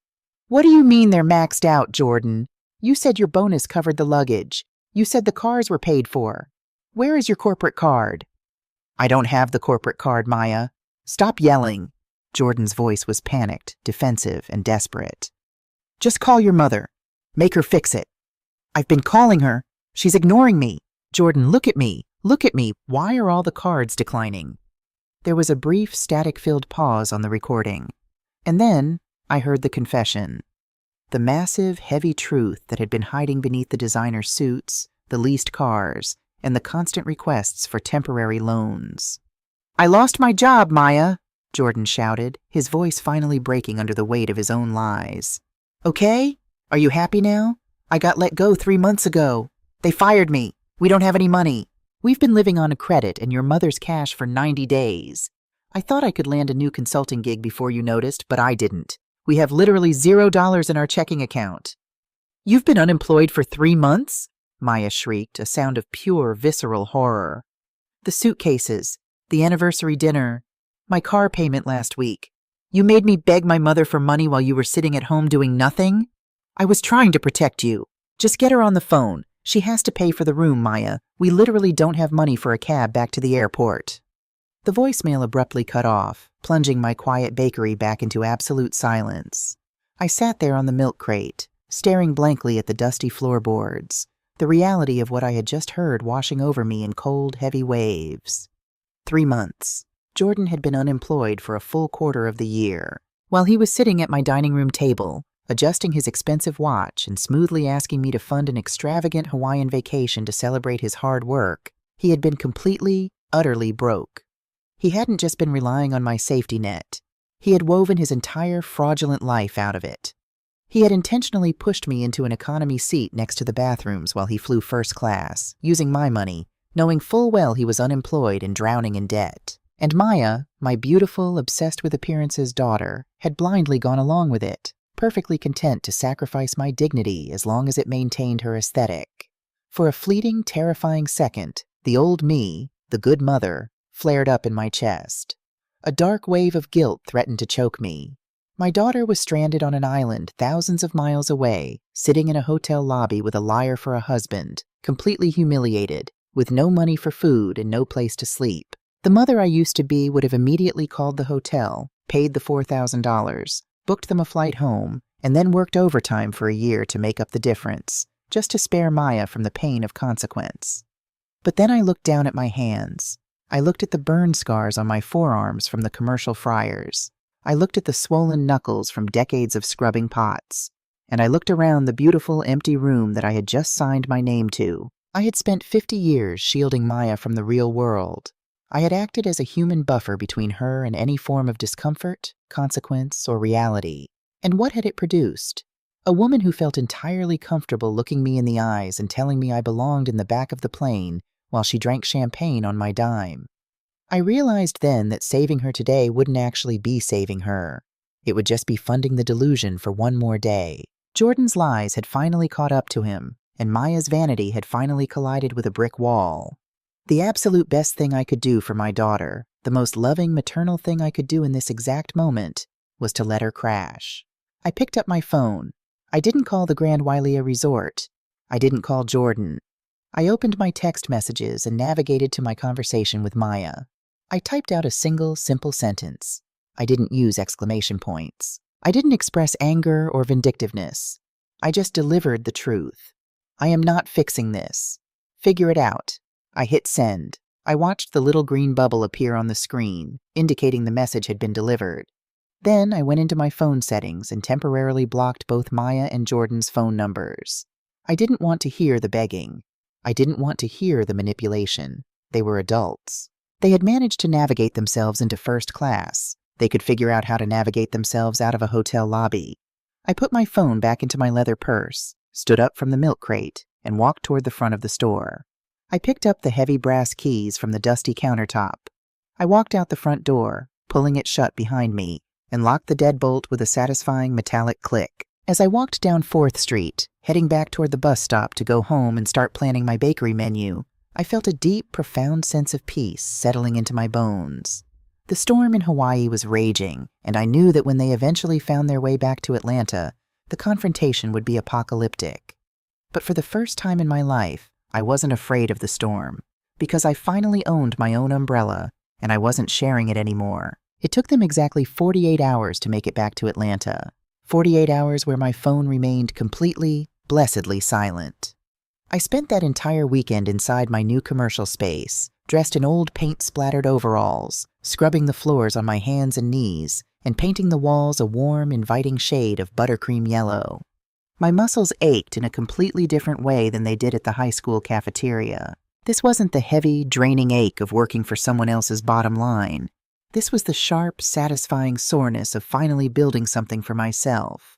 "What do you mean they're maxed out, Jordan? You said your bonus covered the luggage. You said the cars were paid for. Where is your corporate card?" "I don't have the corporate card, Maya. Stop yelling." Jordan's voice was panicked, defensive, and desperate. "Just call your mother. Make her fix it." "I've been calling her. She's ignoring me." "Jordan, look at me. Look at me. Why are all the cards declining?" There was a brief, static-filled pause on the recording. And then I heard the confession. The massive, heavy truth that had been hiding beneath the designer suits, the leased cars, and the constant requests for temporary loans. "I lost my job, Maya," Jordan shouted, his voice finally breaking under the weight of his own lies. "Okay? Are you happy now? I got let go 3 months ago. They fired me. We don't have any money. We've been living on a credit and your mother's cash for 90 days. I thought I could land a new consulting gig before you noticed, but I didn't. We have literally $0 in our checking account." "You've been unemployed for 3 months?" Maya shrieked, a sound of pure, visceral horror. "The suitcases, the anniversary dinner, my car payment last week. You made me beg my mother for money while you were sitting at home doing nothing? I was trying to protect you. Just get her on the phone. "She has to pay for the room, Maya. We literally don't have money for a cab back to the airport." The voicemail abruptly cut off, plunging my quiet bakery back into absolute silence. I sat there on the milk crate, staring blankly at the dusty floorboards, the reality of what I had just heard washing over me in cold, heavy waves. 3 months. Jordan had been unemployed for a full quarter of the year. While he was sitting at my dining room table, adjusting his expensive watch and smoothly asking me to fund an extravagant Hawaiian vacation to celebrate his hard work, he had been completely, utterly broke. He hadn't just been relying on my safety net. He had woven his entire fraudulent life out of it. He had intentionally pushed me into an economy seat next to the bathrooms while he flew first class, using my money, knowing full well he was unemployed and drowning in debt. And Maya, my beautiful, obsessed with appearances daughter, had blindly gone along with it, perfectly content to sacrifice my dignity as long as it maintained her aesthetic. For a fleeting, terrifying second, the old me, the good mother, flared up in my chest. A dark wave of guilt threatened to choke me. My daughter was stranded on an island thousands of miles away, sitting in a hotel lobby with a liar for a husband, completely humiliated, with no money for food and no place to sleep. The mother I used to be would have immediately called the hotel, paid the $4,000, booked them a flight home, and then worked overtime for a year to make up the difference, just to spare Maya from the pain of consequence. But then I looked down at my hands. I looked at the burn scars on my forearms from the commercial fryers. I looked at the swollen knuckles from decades of scrubbing pots. And I looked around the beautiful, empty room that I had just signed my name to. I had spent 50 years shielding Maya from the real world. I had acted as a human buffer between her and any form of discomfort, consequence, or reality. And what had it produced? A woman who felt entirely comfortable looking me in the eyes and telling me I belonged in the back of the plane while she drank champagne on my dime. I realized then that saving her today wouldn't actually be saving her. It would just be funding the delusion for one more day. Jordan's lies had finally caught up to him, and Maya's vanity had finally collided with a brick wall. The absolute best thing I could do for my daughter, the most loving maternal thing I could do in this exact moment, was to let her crash. I picked up my phone. I didn't call the Grand Wailea Resort. I didn't call Jordan. I opened my text messages and navigated to my conversation with Maya. I typed out a single, simple sentence. I didn't use exclamation points. I didn't express anger or vindictiveness. I just delivered the truth. I am not fixing this. Figure it out. I hit send. I watched the little green bubble appear on the screen, indicating the message had been delivered. Then I went into my phone settings and temporarily blocked both Maya and Jordan's phone numbers. I didn't want to hear the begging. I didn't want to hear the manipulation. They were adults. They had managed to navigate themselves into first class. They could figure out how to navigate themselves out of a hotel lobby. I put my phone back into my leather purse, stood up from the milk crate, and walked toward the front of the store. I picked up the heavy brass keys from the dusty countertop. I walked out the front door, pulling it shut behind me, and locked the deadbolt with a satisfying metallic click. As I walked down 4th Street, heading back toward the bus stop to go home and start planning my bakery menu, I felt a deep, profound sense of peace settling into my bones. The storm in Hawaii was raging, and I knew that when they eventually found their way back to Atlanta, the confrontation would be apocalyptic. But for the first time in my life, I wasn't afraid of the storm, because I finally owned my own umbrella, and I wasn't sharing it anymore. It took them exactly 48 hours to make it back to Atlanta. 48 hours where my phone remained completely, blessedly silent. I spent that entire weekend inside my new commercial space, dressed in old paint-splattered overalls, scrubbing the floors on my hands and knees, and painting the walls a warm, inviting shade of buttercream yellow. My muscles ached in a completely different way than they did at the high school cafeteria. This wasn't the heavy, draining ache of working for someone else's bottom line. This was the sharp, satisfying soreness of finally building something for myself.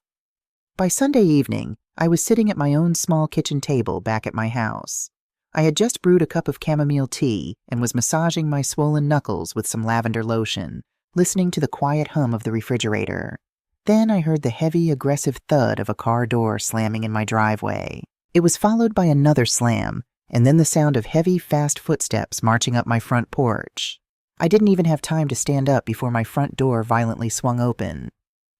By Sunday evening, I was sitting at my own small kitchen table back at my house. I had just brewed a cup of chamomile tea and was massaging my swollen knuckles with some lavender lotion, listening to the quiet hum of the refrigerator. Then I heard the heavy, aggressive thud of a car door slamming in my driveway. It was followed by another slam, and then the sound of heavy, fast footsteps marching up my front porch. I didn't even have time to stand up before my front door violently swung open.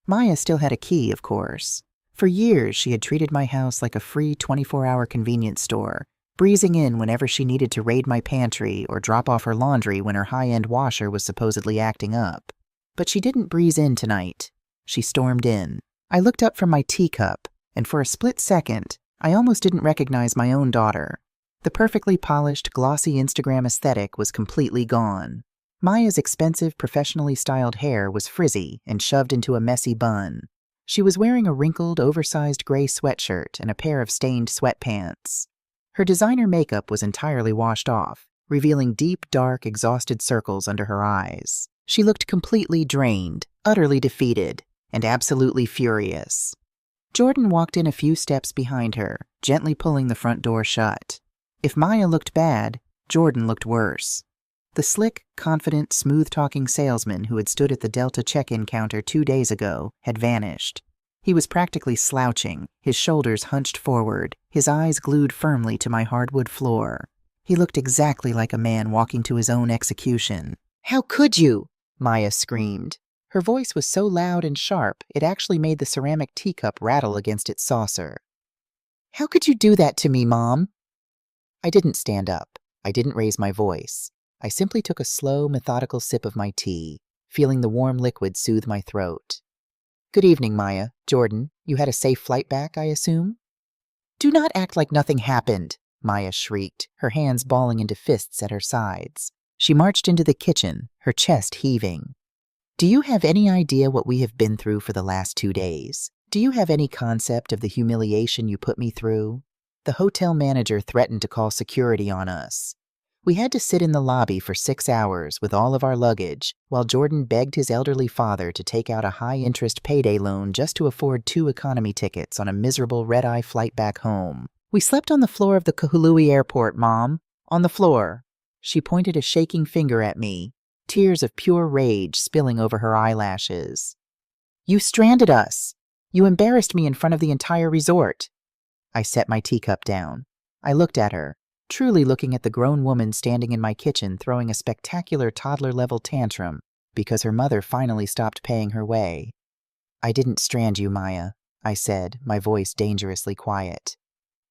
Maya still had a key, of course. For years, she had treated my house like a free 24-hour convenience store, breezing in whenever she needed to raid my pantry or drop off her laundry when her high-end washer was supposedly acting up. But she didn't breeze in tonight. She stormed in. I looked up from my teacup, and for a split second, I almost didn't recognize my own daughter. The perfectly polished, glossy Instagram aesthetic was completely gone. Maya's expensive, professionally styled hair was frizzy and shoved into a messy bun. She was wearing a wrinkled, oversized gray sweatshirt and a pair of stained sweatpants. Her designer makeup was entirely washed off, revealing deep, dark, exhausted circles under her eyes. She looked completely drained, utterly defeated, and absolutely furious. Jordan walked in a few steps behind her, gently pulling the front door shut. If Maya looked bad, Jordan looked worse. The slick, confident, smooth-talking salesman who had stood at the Delta check-in counter 2 days ago had vanished. He was practically slouching, his shoulders hunched forward, his eyes glued firmly to my hardwood floor. He looked exactly like a man walking to his own execution. "How could you?" Maya screamed. Her voice was so loud and sharp, it actually made the ceramic teacup rattle against its saucer. "How could you do that to me, Mom?" I didn't stand up. I didn't raise my voice. I simply took a slow, methodical sip of my tea, feeling the warm liquid soothe my throat. "Good evening, Maya. Jordan, you had a safe flight back, I assume?" "Do not act like nothing happened," Maya shrieked, her hands balling into fists at her sides. She marched into the kitchen, her chest heaving. "Do you have any idea what we have been through for the last 2 days? Do you have any concept of the humiliation you put me through? The hotel manager threatened to call security on us. We had to sit in the lobby for 6 hours with all of our luggage, while Jordan begged his elderly father to take out a high-interest payday loan just to afford 2 economy tickets on a miserable red-eye flight back home. We slept on the floor of the Kahului airport, Mom. On the floor." She pointed a shaking finger at me, tears of pure rage spilling over her eyelashes. "You stranded us. You embarrassed me in front of the entire resort." I set my teacup down. I looked at her, truly looking at the grown woman standing in my kitchen throwing a spectacular toddler-level tantrum because her mother finally stopped paying her way. "I didn't strand you, Maya," I said, my voice dangerously quiet.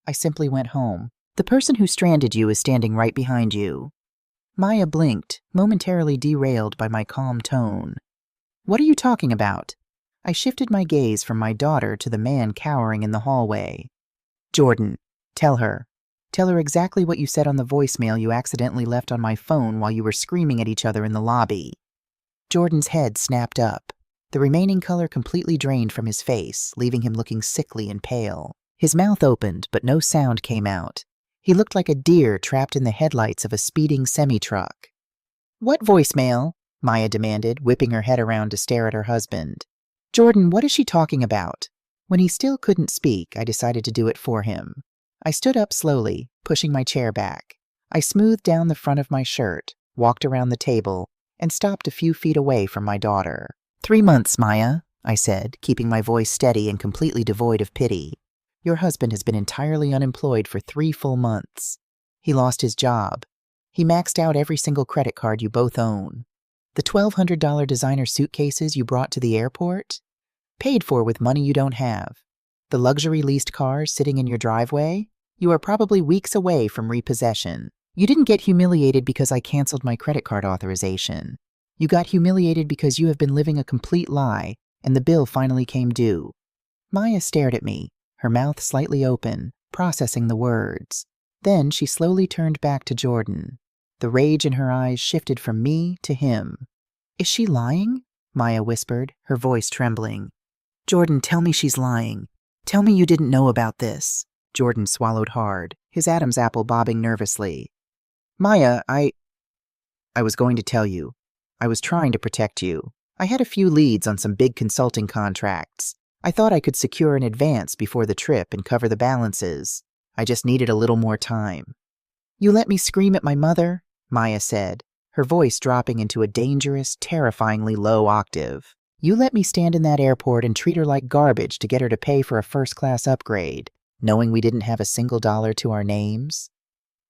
"I simply went home. The person who stranded you is standing right behind you." Maya blinked, momentarily derailed by my calm tone. "What are you talking about?" I shifted my gaze from my daughter to the man cowering in the hallway. "Jordan, tell her. Tell her exactly what you said on the voicemail you accidentally left on my phone while you were screaming at each other in the lobby." Jordan's head snapped up. The remaining color completely drained from his face, leaving him looking sickly and pale. His mouth opened, but no sound came out. He looked like a deer trapped in the headlights of a speeding semi-truck. "What voicemail?" Maya demanded, whipping her head around to stare at her husband. "Jordan, what is she talking about?" When he still couldn't speak, I decided to do it for him. I stood up slowly, pushing my chair back. I smoothed down the front of my shirt, walked around the table, and stopped a few feet away from my daughter. 3 months, Maya," I said, keeping my voice steady and completely devoid of pity. "Your husband has been entirely unemployed for 3 full months. He lost his job. He maxed out every single credit card you both own. The $1,200 designer suitcases you brought to the airport? Paid for with money you don't have. The luxury leased cars sitting in your driveway? You are probably weeks away from repossession. You didn't get humiliated because I canceled my credit card authorization. You got humiliated because you have been living a complete lie, and the bill finally came due." Maya stared at me, her mouth slightly open, processing the words. Then she slowly turned back to Jordan. The rage in her eyes shifted from me to him. "Is she lying?" Maya whispered, her voice trembling. "Jordan, tell me she's lying. Tell me you didn't know about this." Jordan swallowed hard, his Adam's apple bobbing nervously. "Maya, I was going to tell you. I was trying to protect you. I had a few leads on some big consulting contracts. I thought I could secure an advance before the trip and cover the balances. I just needed a little more time." "You let me scream at my mother?" Maya said, her voice dropping into a dangerous, terrifyingly low octave. "You let me stand in that airport and treat her like garbage to get her to pay for a first-class upgrade, knowing we didn't have a single dollar to our names?"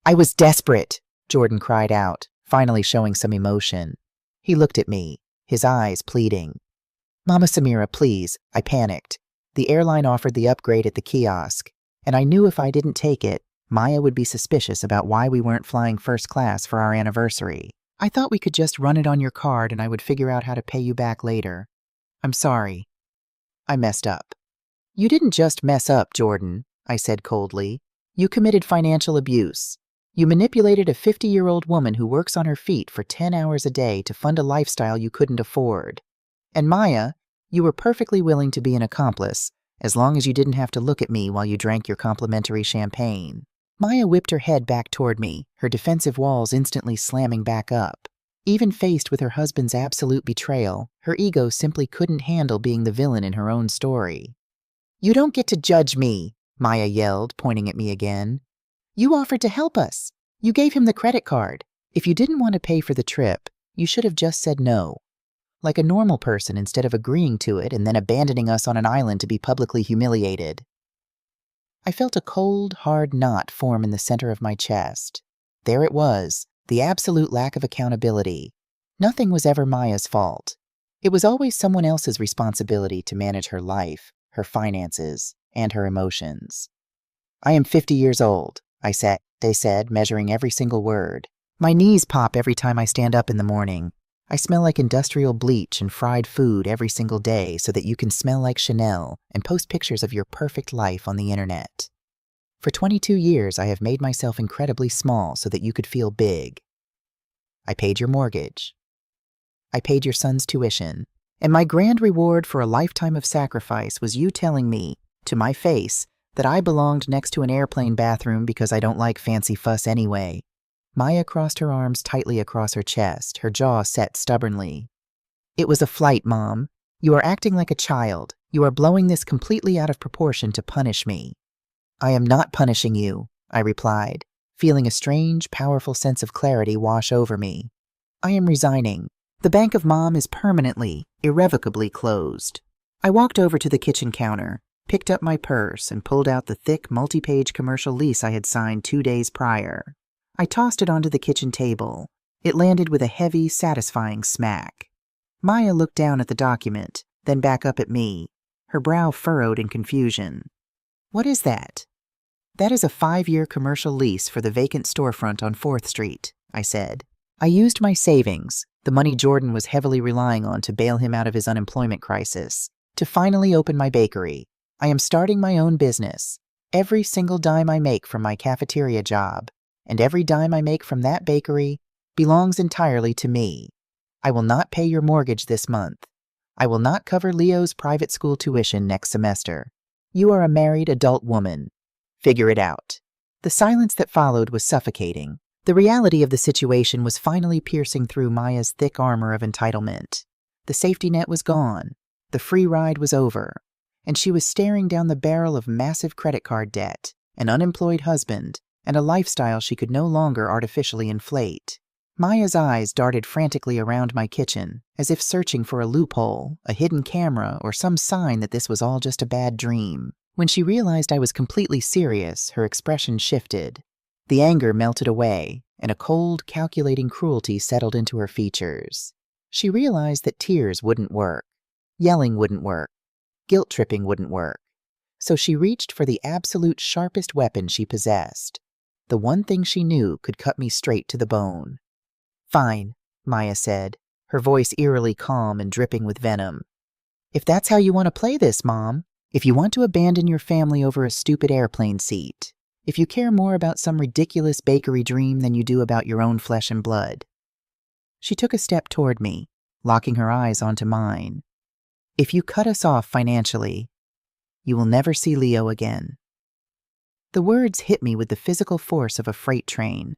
"I was desperate," Jordan cried out, finally showing some emotion. He looked at me, his eyes pleading. "Mama Samira, please," I panicked. The airline offered the upgrade at the kiosk, and I knew if I didn't take it, Maya would be suspicious about why we weren't flying first class for our anniversary. I thought we could just run it on your card and I would figure out how to pay you back later. I'm sorry. I messed up. You didn't just mess up, Jordan, I said coldly. You committed financial abuse. You manipulated a 50-year-old woman who works on her feet for 10 hours a day to fund a lifestyle you couldn't afford. And Maya, you were perfectly willing to be an accomplice, as long as you didn't have to look at me while you drank your complimentary champagne. Maya whipped her head back toward me, her defensive walls instantly slamming back up. Even faced with her husband's absolute betrayal, her ego simply couldn't handle being the villain in her own story. You don't get to judge me, Maya yelled, pointing at me again. You offered to help us. You gave him the credit card. If you didn't want to pay for the trip, you should have just said no. Like a normal person instead of agreeing to it and then abandoning us on an island to be publicly humiliated. I felt a cold, hard knot form in the center of my chest. There it was, the absolute lack of accountability. Nothing was ever Maya's fault. It was always someone else's responsibility to manage her life, her finances, and her emotions. I am 50 years old, they said, measuring every single word. My knees pop every time I stand up in the morning. I smell like industrial bleach and fried food every single day so that you can smell like Chanel and post pictures of your perfect life on the internet. For 22 years, I have made myself incredibly small so that you could feel big. I paid your mortgage. I paid your son's tuition. And my grand reward for a lifetime of sacrifice was you telling me, to my face, that I belonged next to an airplane bathroom because I don't like fancy fuss anyway. Maya crossed her arms tightly across her chest, her jaw set stubbornly. It was a flight, Mom. You are acting like a child. You are blowing this completely out of proportion to punish me. I am not punishing you, I replied, feeling a strange, powerful sense of clarity wash over me. I am resigning. The Bank of Mom is permanently, irrevocably closed. I walked over to the kitchen counter, picked up my purse, and pulled out the thick, multi-page commercial lease I had signed 2 days prior. I tossed it onto the kitchen table. It landed with a heavy, satisfying smack. Maya looked down at the document, then back up at me, her brow furrowed in confusion. What is that? That is a 5-year commercial lease for the vacant storefront on 4th Street, I said. I used my savings, the money Jordan was heavily relying on to bail him out of his unemployment crisis, to finally open my bakery. I am starting my own business. Every single dime I make from my cafeteria job, and every dime I make from that bakery, belongs entirely to me. I will not pay your mortgage this month. I will not cover Leo's private school tuition next semester. You are a married adult woman. Figure it out. The silence that followed was suffocating. The reality of the situation was finally piercing through Maya's thick armor of entitlement. The safety net was gone. The free ride was over. And she was staring down the barrel of massive credit card debt, an unemployed husband, and a lifestyle she could no longer artificially inflate. Maya's eyes darted frantically around my kitchen, as if searching for a loophole, a hidden camera, or some sign that this was all just a bad dream. When she realized I was completely serious, her expression shifted. The anger melted away, and a cold, calculating cruelty settled into her features. She realized that tears wouldn't work. Yelling wouldn't work. Guilt-tripping wouldn't work. So she reached for the absolute sharpest weapon she possessed. The one thing she knew could cut me straight to the bone. Fine, Maya said, her voice eerily calm and dripping with venom. If that's how you want to play this, Mom, if you want to abandon your family over a stupid airplane seat, if you care more about some ridiculous bakery dream than you do about your own flesh and blood. She took a step toward me, locking her eyes onto mine. If you cut us off financially, you will never see Leo again. The words hit me with the physical force of a freight train.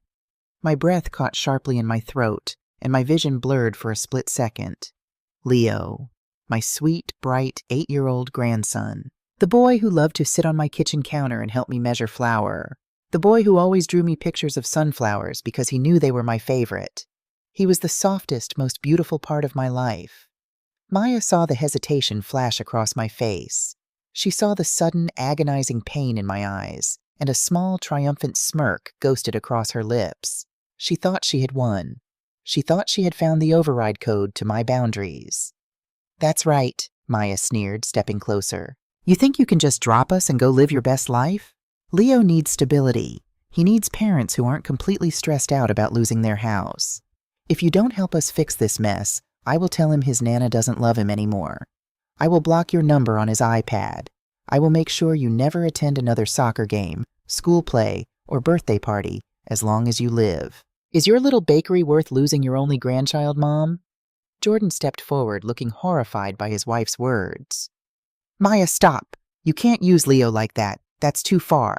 My breath caught sharply in my throat, and my vision blurred for a split second. Leo, my sweet, bright 8-year-old grandson. The boy who loved to sit on my kitchen counter and help me measure flour. The boy who always drew me pictures of sunflowers because he knew they were my favorite. He was the softest, most beautiful part of my life. Maya saw the hesitation flash across my face. She saw the sudden, agonizing pain in my eyes, and a small, triumphant smirk ghosted across her lips. She thought she had won. She thought she had found the override code to my boundaries. That's right, Maya sneered, stepping closer. You think you can just drop us and go live your best life? Leo needs stability. He needs parents who aren't completely stressed out about losing their house. If you don't help us fix this mess, I will tell him his Nana doesn't love him anymore. I will block your number on his iPad. I will make sure you never attend another soccer game, school play, or birthday party as long as you live. Is your little bakery worth losing your only grandchild, Mom? Jordan stepped forward, looking horrified by his wife's words. Maya, stop. You can't use Leo like that. That's too far.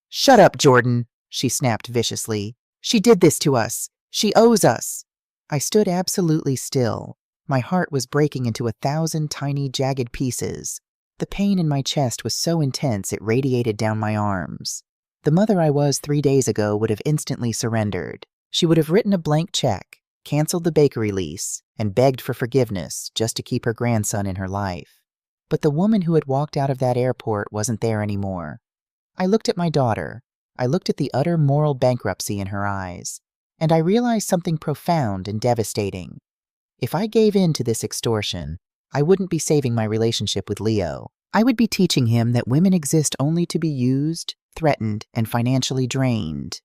Shut up, Jordan, she snapped viciously. She did this to us. She owes us. I stood absolutely still. My heart was breaking into 1,000 tiny, jagged pieces. The pain in my chest was so intense it radiated down my arms. The mother I was 3 days ago would have instantly surrendered. She would have written a blank check, canceled the bakery lease, and begged for forgiveness just to keep her grandson in her life. But the woman who had walked out of that airport wasn't there anymore. I looked at my daughter. I looked at the utter moral bankruptcy in her eyes. And I realized something profound and devastating. If I gave in to this extortion, I wouldn't be saving my relationship with Leo. I would be teaching him that women exist only to be used, threatened, and financially drained.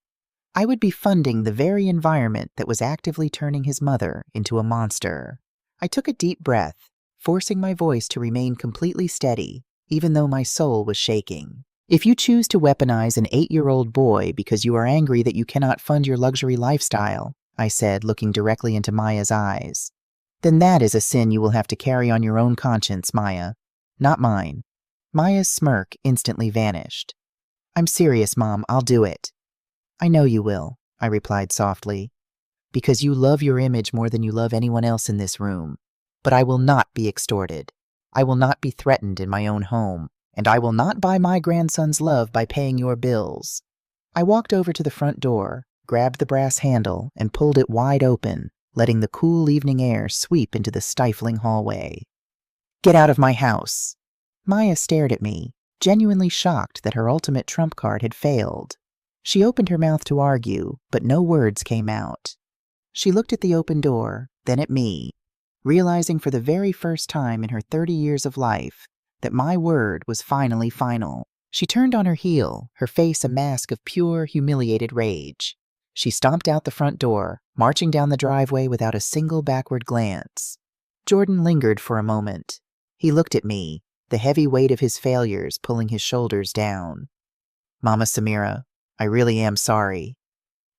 I would be funding the very environment that was actively turning his mother into a monster. I took a deep breath, forcing my voice to remain completely steady, even though my soul was shaking. If you choose to weaponize an 8-year-old boy because you are angry that you cannot fund your luxury lifestyle, I said, looking directly into Maya's eyes, then that is a sin you will have to carry on your own conscience, Maya, not mine. Maya's smirk instantly vanished. I'm serious, Mom, I'll do it. I know you will, I replied softly, because you love your image more than you love anyone else in this room. But I will not be extorted. I will not be threatened in my own home. And I will not buy my grandson's love by paying your bills. I walked over to the front door, grabbed the brass handle, and pulled it wide open, letting the cool evening air sweep into the stifling hallway. Get out of my house. Maya stared at me, genuinely shocked that her ultimate trump card had failed. She opened her mouth to argue, but no words came out. She looked at the open door, then at me, realizing for the very first time in her 30 years of life that my word was finally final. She turned on her heel, her face a mask of pure, humiliated rage. She stomped out the front door, marching down the driveway without a single backward glance. Jordan lingered for a moment. He looked at me, the heavy weight of his failures pulling his shoulders down. Mama Samira, I really am sorry.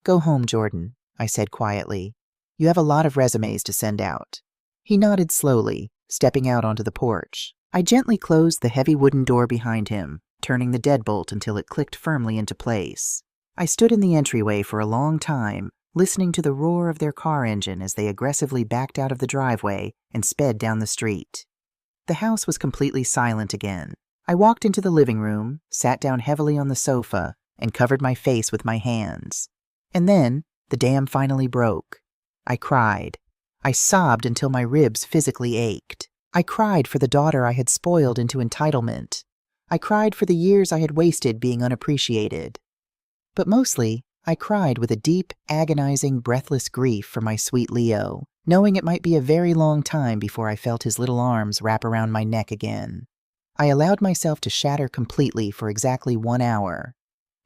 Go home, Jordan, I said quietly. You have a lot of resumes to send out. He nodded slowly, stepping out onto the porch. I gently closed the heavy wooden door behind him, turning the deadbolt until it clicked firmly into place. I stood in the entryway for a long time, listening to the roar of their car engine as they aggressively backed out of the driveway and sped down the street. The house was completely silent again. I walked into the living room, sat down heavily on the sofa, and covered my face with my hands. And then, the dam finally broke. I cried. I sobbed until my ribs physically ached. I cried for the daughter I had spoiled into entitlement. I cried for the years I had wasted being unappreciated. But mostly, I cried with a deep, agonizing, breathless grief for my sweet Leo, knowing it might be a very long time before I felt his little arms wrap around my neck again. I allowed myself to shatter completely for exactly 1 hour.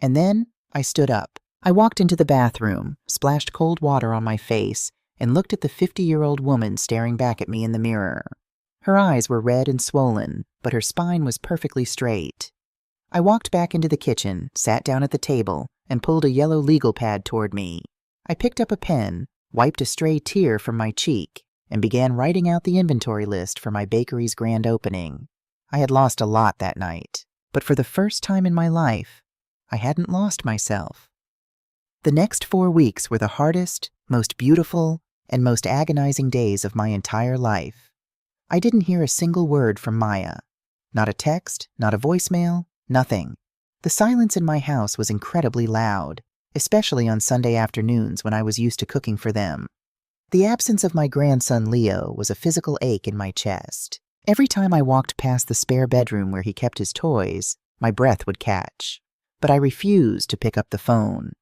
And then, I stood up. I walked into the bathroom, splashed cold water on my face, and looked at the 50-year-old woman staring back at me in the mirror. Her eyes were red and swollen, but her spine was perfectly straight. I walked back into the kitchen, sat down at the table, and pulled a yellow legal pad toward me. I picked up a pen, wiped a stray tear from my cheek, and began writing out the inventory list for my bakery's grand opening. I had lost a lot that night, but for the first time in my life, I hadn't lost myself. The next 4 weeks were the hardest, most beautiful, and most agonizing days of my entire life. I didn't hear a single word from Maya. Not a text, not a voicemail, nothing. The silence in my house was incredibly loud, especially on Sunday afternoons when I was used to cooking for them. The absence of my grandson Leo was a physical ache in my chest. Every time I walked past the spare bedroom where he kept his toys, my breath would catch. But I refused to pick up the phone.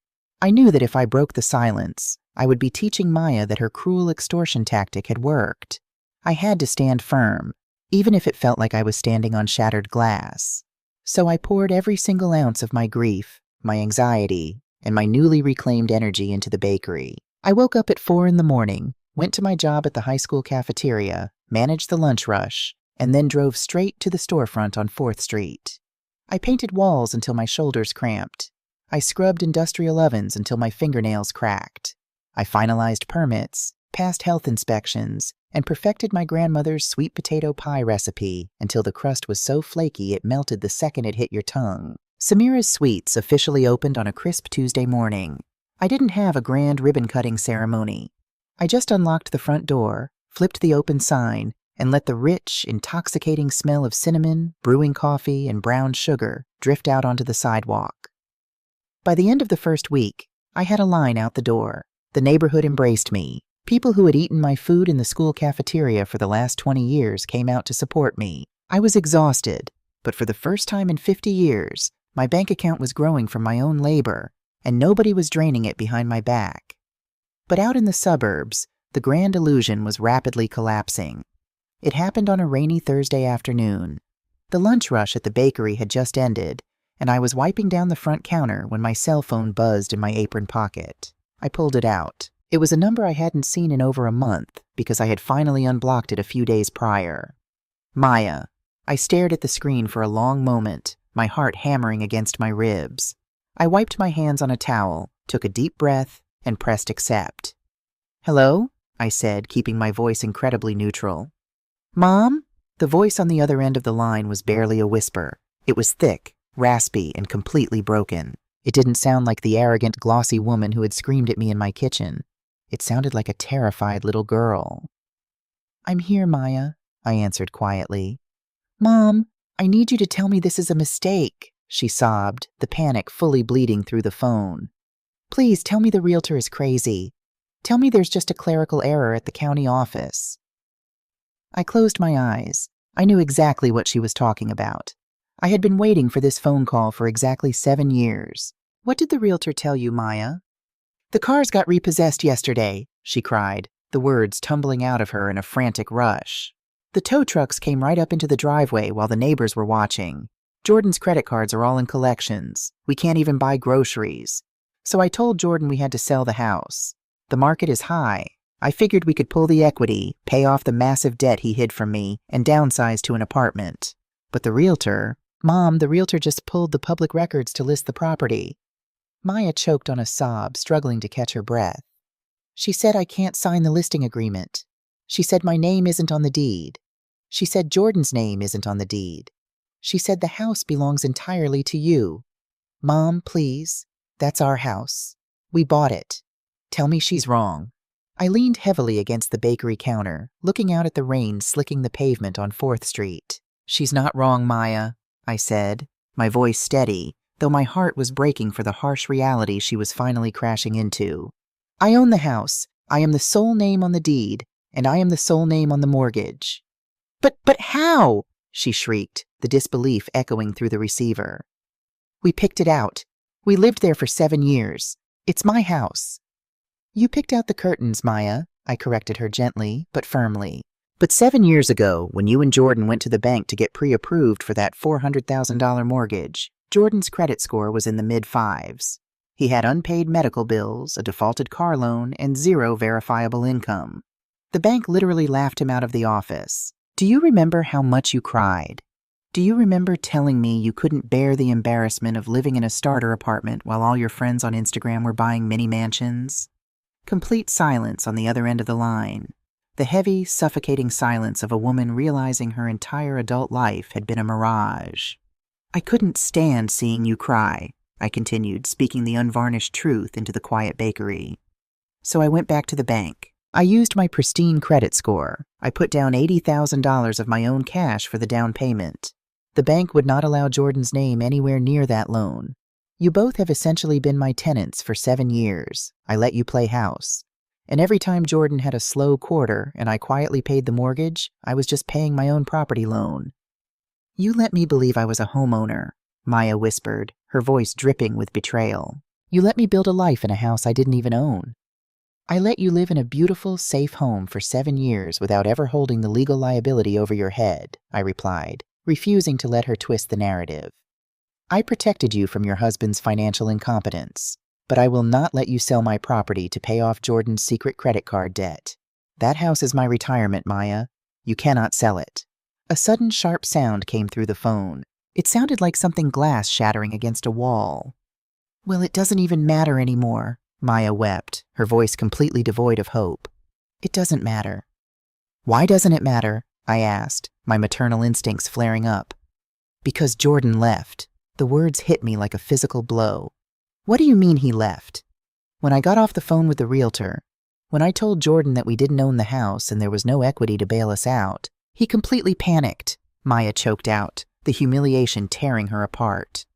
I knew that if I broke the silence, I would be teaching Maya that her cruel extortion tactic had worked. I had to stand firm, even if it felt like I was standing on shattered glass. So I poured every single ounce of my grief, my anxiety, and my newly reclaimed energy into the bakery. I woke up at 4 in the morning, went to my job at the high school cafeteria, managed the lunch rush, and then drove straight to the storefront on 4th Street. I painted walls until my shoulders cramped. I scrubbed industrial ovens until my fingernails cracked. I finalized permits, passed health inspections, and perfected my grandmother's sweet potato pie recipe until the crust was so flaky it melted the second it hit your tongue. Samira's Sweets officially opened on a crisp Tuesday morning. I didn't have a grand ribbon-cutting ceremony. I just unlocked the front door, flipped the open sign, and let the rich, intoxicating smell of cinnamon, brewing coffee, and brown sugar drift out onto the sidewalk. By the end of the first week, I had a line out the door. The neighborhood embraced me. People who had eaten my food in the school cafeteria for the last 20 years came out to support me. I was exhausted, but for the first time in 50 years, my bank account was growing from my own labor, and nobody was draining it behind my back. But out in the suburbs, the grand illusion was rapidly collapsing. It happened on a rainy Thursday afternoon. The lunch rush at the bakery had just ended, and I was wiping down the front counter when my cell phone buzzed in my apron pocket. I pulled it out. It was a number I hadn't seen in over a month because I had finally unblocked it a few days prior. Maya. I stared at the screen for a long moment, my heart hammering against my ribs. I wiped my hands on a towel, took a deep breath, and pressed accept. "Hello?" I said, keeping my voice incredibly neutral. "Mom?" The voice on the other end of the line was barely a whisper. It was thick, raspy, and completely broken. It didn't sound like the arrogant, glossy woman who had screamed at me in my kitchen. It sounded like a terrified little girl. "I'm here, Maya," I answered quietly. "Mom, I need you to tell me this is a mistake," she sobbed, the panic fully bleeding through the phone. "Please tell me the realtor is crazy. Tell me there's just a clerical error at the county office." I closed my eyes. I knew exactly what she was talking about. I had been waiting for this phone call for exactly 7 years. "What did the realtor tell you, Maya?" "The cars got repossessed yesterday," she cried, the words tumbling out of her in a frantic rush. "The tow trucks came right up into the driveway while the neighbors were watching. Jordan's credit cards are all in collections. We can't even buy groceries. So I told Jordan we had to sell the house. The market is high. I figured we could pull the equity, pay off the massive debt he hid from me, and downsize to an apartment. But the realtor... Mom, the realtor just pulled the public records to list the property." Maya choked on a sob, struggling to catch her breath. "She said I can't sign the listing agreement. She said my name isn't on the deed. She said Jordan's name isn't on the deed. She said the house belongs entirely to you. Mom, please. That's our house. We bought it. Tell me she's wrong." I leaned heavily against the bakery counter, looking out at the rain slicking the pavement on 4th Street. "She's not wrong, Maya," I said, my voice steady, though my heart was breaking for the harsh reality she was finally crashing into. "I own the house. I am the sole name on the deed, and I am the sole name on the mortgage." But how?" she shrieked, the disbelief echoing through the receiver. "We picked it out. We lived there for 7 years. It's my house." "You picked out the curtains, Maya," I corrected her gently, but firmly. "But 7 years ago, when you and Jordan went to the bank to get pre-approved for that $400,000 mortgage, Jordan's credit score was in the mid-5s. He had unpaid medical bills, a defaulted car loan, and 0 verifiable income. The bank literally laughed him out of the office. Do you remember how much you cried? Do you remember telling me you couldn't bear the embarrassment of living in a starter apartment while all your friends on Instagram were buying mini mansions?" Complete silence on the other end of the line. The heavy, suffocating silence of a woman realizing her entire adult life had been a mirage. "I couldn't stand seeing you cry," I continued, speaking the unvarnished truth into the quiet bakery. "So I went back to the bank. I used my pristine credit score. I put down $80,000 of my own cash for the down payment. The bank would not allow Jordan's name anywhere near that loan. You both have essentially been my tenants for 7 years. I let you play house. And every time Jordan had a slow quarter and I quietly paid the mortgage, I was just paying my own property loan." "You let me believe I was a homeowner," Maya whispered, her voice dripping with betrayal. "You let me build a life in a house I didn't even own." I let you live in a beautiful, safe home for 7 years without ever holding the legal liability over your head, I replied, refusing to let her twist the narrative. I protected you from your husband's financial incompetence, but I will not let you sell my property to pay off Jordan's secret credit card debt. That house is my retirement, Maya. You cannot sell it. A sudden sharp sound came through the phone. It sounded like something glass shattering against a wall. Well, it doesn't even matter anymore, Maya wept, her voice completely devoid of hope. It doesn't matter. Why doesn't it matter? I asked, my maternal instincts flaring up. Because Jordan left. The words hit me like a physical blow. What do you mean he left? When I got off the phone with the realtor, when I told Jordan that we didn't own the house and there was no equity to bail us out, he completely panicked, Maya choked out, the humiliation tearing her apart.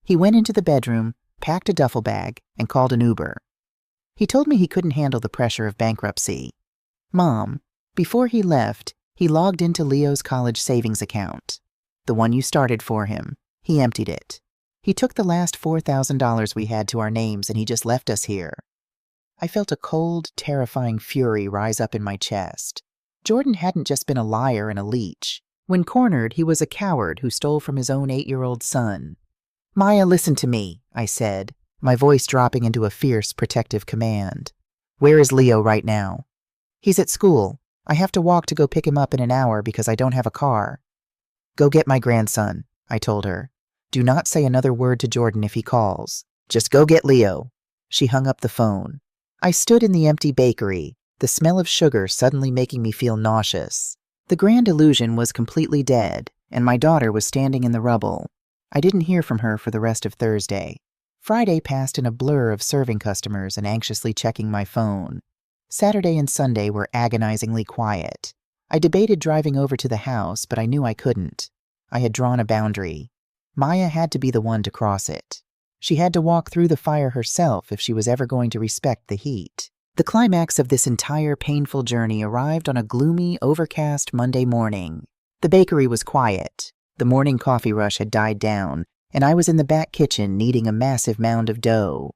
He went into the bedroom, packed a duffel bag, and called an Uber. He told me he couldn't handle the pressure of bankruptcy. Mom, before he left, he logged into Leo's college savings account. The one you started for him. He emptied it. He took the last $4,000 we had to our names and he just left us here. I felt a cold, terrifying fury rise up in my chest. Jordan hadn't just been a liar and a leech. When cornered, he was a coward who stole from his own 8-year-old son. Maya, listen to me, I said, my voice dropping into a fierce, protective command. Where is Leo right now? He's at school. I have to walk to go pick him up in an hour because I don't have a car. Go get my grandson, I told her. Do not say another word to Jordan if he calls. Just go get Leo. She hung up the phone. I stood in the empty bakery, the smell of sugar suddenly making me feel nauseous. The grand illusion was completely dead, and my daughter was standing in the rubble. I didn't hear from her for the rest of Thursday. Friday passed in a blur of serving customers and anxiously checking my phone. Saturday and Sunday were agonizingly quiet. I debated driving over to the house, but I knew I couldn't. I had drawn a boundary. Maya had to be the one to cross it. She had to walk through the fire herself if she was ever going to respect the heat. The climax of this entire painful journey arrived on a gloomy, overcast Monday morning. The bakery was quiet. The morning coffee rush had died down, and I was in the back kitchen kneading a massive mound of dough.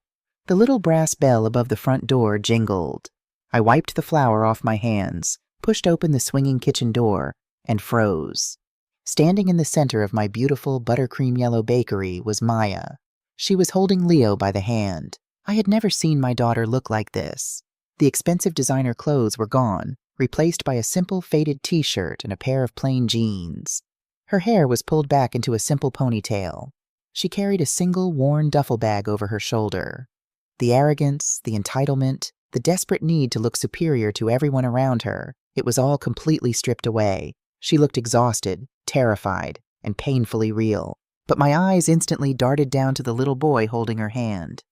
The little brass bell above the front door jingled. I wiped the flour off my hands, pushed open the swinging kitchen door, and froze. Standing in the center of my beautiful buttercream yellow bakery was Maya. She was holding Leo by the hand. I had never seen my daughter look like this. The expensive designer clothes were gone, replaced by a simple faded t-shirt and a pair of plain jeans. Her hair was pulled back into a simple ponytail. She carried a single worn duffel bag over her shoulder. The arrogance, the entitlement, the desperate need to look superior to everyone around her, it was all completely stripped away. She looked exhausted, terrified, and painfully real. But my eyes instantly darted down to the little boy holding her hand.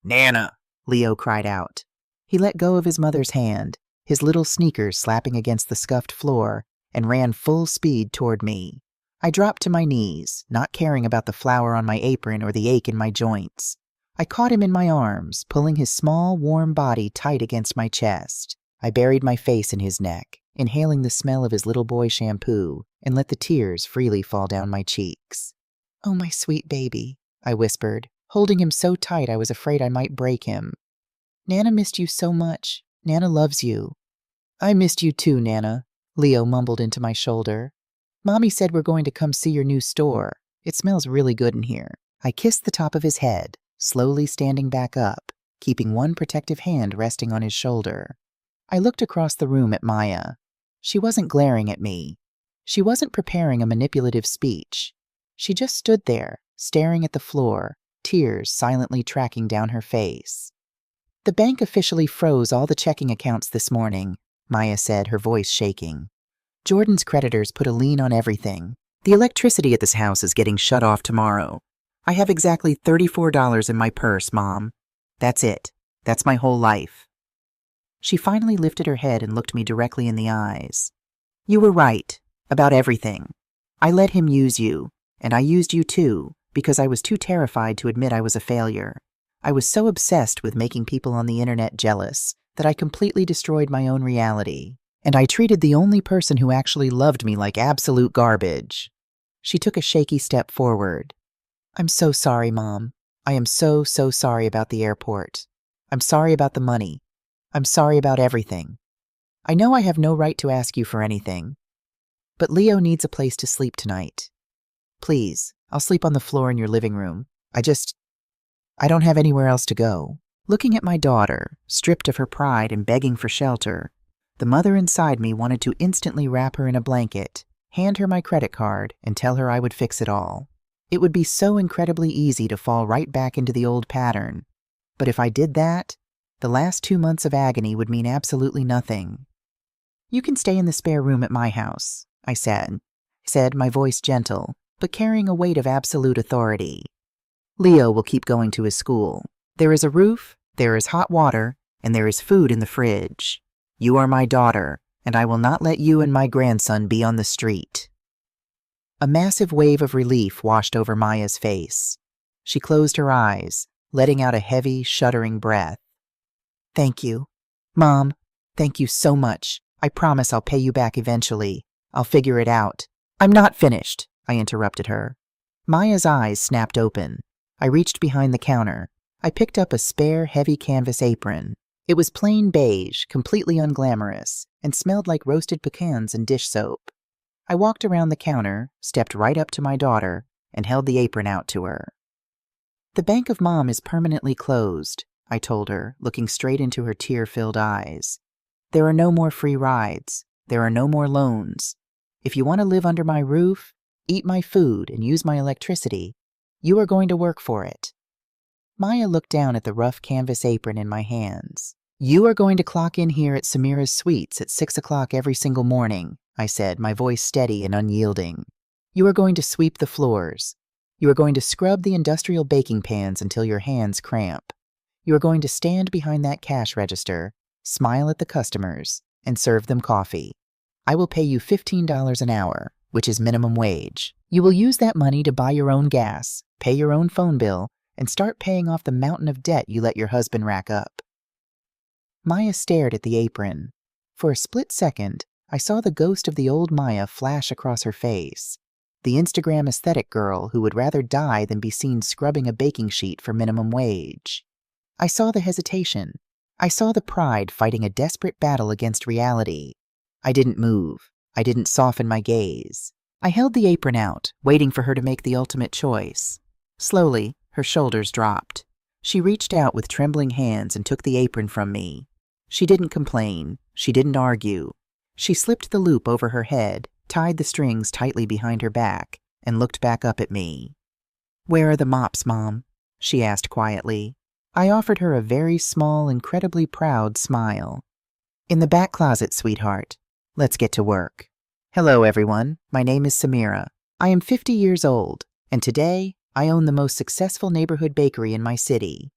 "Nana!" Leo cried out. He let go of his mother's hand, his little sneakers slapping against the scuffed floor, and ran full speed toward me. I dropped to my knees, not caring about the flour on my apron or the ache in my joints. I caught him in my arms, pulling his small, warm body tight against my chest. I buried my face in his neck, inhaling the smell of his little boy shampoo, and let the tears freely fall down my cheeks. "Oh, my sweet baby," I whispered, holding him so tight I was afraid I might break him. "Nana missed you so much. Nana loves you." "I missed you too, Nana," Leo mumbled into my shoulder. "Mommy said we're going to come see your new store. It smells really good in here." I kissed the top of his head, slowly standing back up, keeping one protective hand resting on his shoulder. I looked across the room at Maya. She wasn't glaring at me. She wasn't preparing a manipulative speech. She just stood there, staring at the floor, tears silently tracking down her face. "The bank officially froze all the checking accounts this morning," Maya said, her voice shaking. "Jordan's creditors put a lien on everything. The electricity at this house is getting shut off tomorrow. I have exactly $34 in my purse, Mom. That's it. That's my whole life." She finally lifted her head and looked me directly in the eyes. "You were right. About everything. I let him use you, and I used you too, because I was too terrified to admit I was a failure. I was so obsessed with making people on the internet jealous that I completely destroyed my own reality, and I treated the only person who actually loved me like absolute garbage." She took a shaky step forward. "I'm so sorry, Mom. I am so sorry about the airport. I'm sorry about the money. I'm sorry about everything. I know I have no right to ask you for anything, but Leo needs a place to sleep tonight. Please, I'll sleep on the floor in your living room. I don't have anywhere else to go." Looking at my daughter, stripped of her pride and begging for shelter, the mother inside me wanted to instantly wrap her in a blanket, hand her my credit card, and tell her I would fix it all. It would be so incredibly easy to fall right back into the old pattern. But if I did that, the last 2 months of agony would mean absolutely nothing. "You can stay in the spare room at my house," I said, my voice gentle, but carrying a weight of absolute authority. "Leo will keep going to his school. There is a roof, there is hot water, and there is food in the fridge. You are my daughter, and I will not let you and my grandson be on the street." A massive wave of relief washed over Maya's face. She closed her eyes, letting out a heavy, shuddering breath. "Thank you. Mom, thank you so much. I promise I'll pay you back eventually. I'll figure it out." "I'm not finished," I interrupted her. Maya's eyes snapped open. I reached behind the counter. I picked up a spare, heavy canvas apron. It was plain beige, completely unglamorous, and smelled like roasted pecans and dish soap. I walked around the counter, stepped right up to my daughter, and held the apron out to her. "The Bank of Mom is permanently closed," I told her, looking straight into her tear-filled eyes. "There are no more free rides. There are no more loans. If you want to live under my roof, eat my food, and use my electricity, you are going to work for it." Maya looked down at the rough canvas apron in my hands. "You are going to clock in here at Samira's Sweets at 6 o'clock every single morning," I said, my voice steady and unyielding. "You are going to sweep the floors. You are going to scrub the industrial baking pans until your hands cramp. You are going to stand behind that cash register, smile at the customers, and serve them coffee. I will pay you $15 an hour, which is minimum wage. You will use that money to buy your own gas, pay your own phone bill, and start paying off the mountain of debt you let your husband rack up." Maya stared at the apron. For a split second, I saw the ghost of the old Maya flash across her face, the Instagram aesthetic girl who would rather die than be seen scrubbing a baking sheet for minimum wage. I saw the hesitation. I saw the pride fighting a desperate battle against reality. I didn't move. I didn't soften my gaze. I held the apron out, waiting for her to make the ultimate choice. Slowly, her shoulders dropped. She reached out with trembling hands and took the apron from me. She didn't complain. She didn't argue. She slipped the loop over her head, tied the strings tightly behind her back, and looked back up at me. "Where are the mops, Mom?" she asked quietly. I offered her a very small, incredibly proud smile. "In the back closet, sweetheart. Let's get to work." Hello, everyone. My name is Samira. I am 50 years old, and today I own the most successful neighborhood bakery in my city.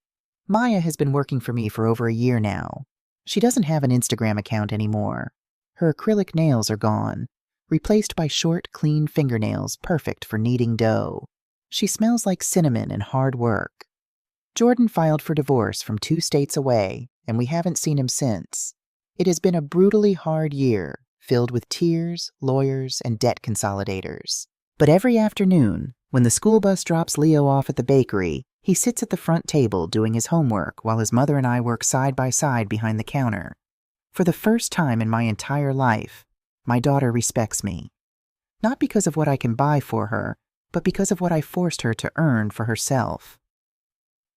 Maya has been working for me for over a year now. She doesn't have an Instagram account anymore. Her acrylic nails are gone, replaced by short, clean fingernails perfect for kneading dough. She smells like cinnamon and hard work. Jordan filed for divorce from 2 states away, and we haven't seen him since. It has been a brutally hard year, filled with tears, lawyers, and debt consolidators. But every afternoon, when the school bus drops Leo off at the bakery, he sits at the front table doing his homework while his mother and I work side by side behind the counter. For the first time in my entire life, my daughter respects me. Not because of what I can buy for her, but because of what I forced her to earn for herself.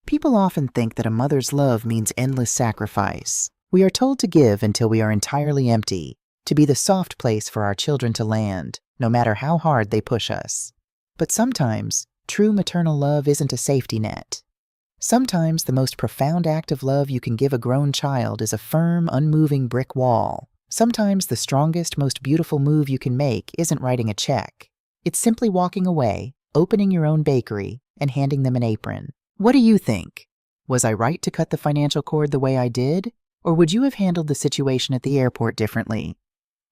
People often think that a mother's love means endless sacrifice. We are told to give until we are entirely empty, to be the soft place for our children to land, no matter how hard they push us. But sometimes, true maternal love isn't a safety net. Sometimes the most profound act of love you can give a grown child is a firm, unmoving brick wall. Sometimes the strongest, most beautiful move you can make isn't writing a check. It's simply walking away, opening your own bakery, and handing them an apron. What do you think? Was I right to cut the financial cord the way I did? Or would you have handled the situation at the airport differently?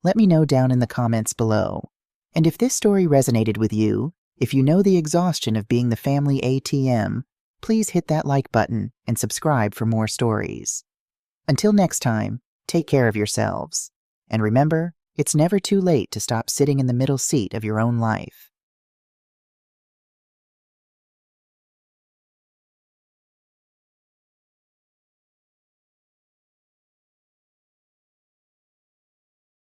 Let me know down in the comments below. And if this story resonated with you, if you know the exhaustion of being the family ATM, please hit that like button and subscribe for more stories. Until next time, take care of yourselves. And remember, it's never too late to stop sitting in the middle seat of your own life.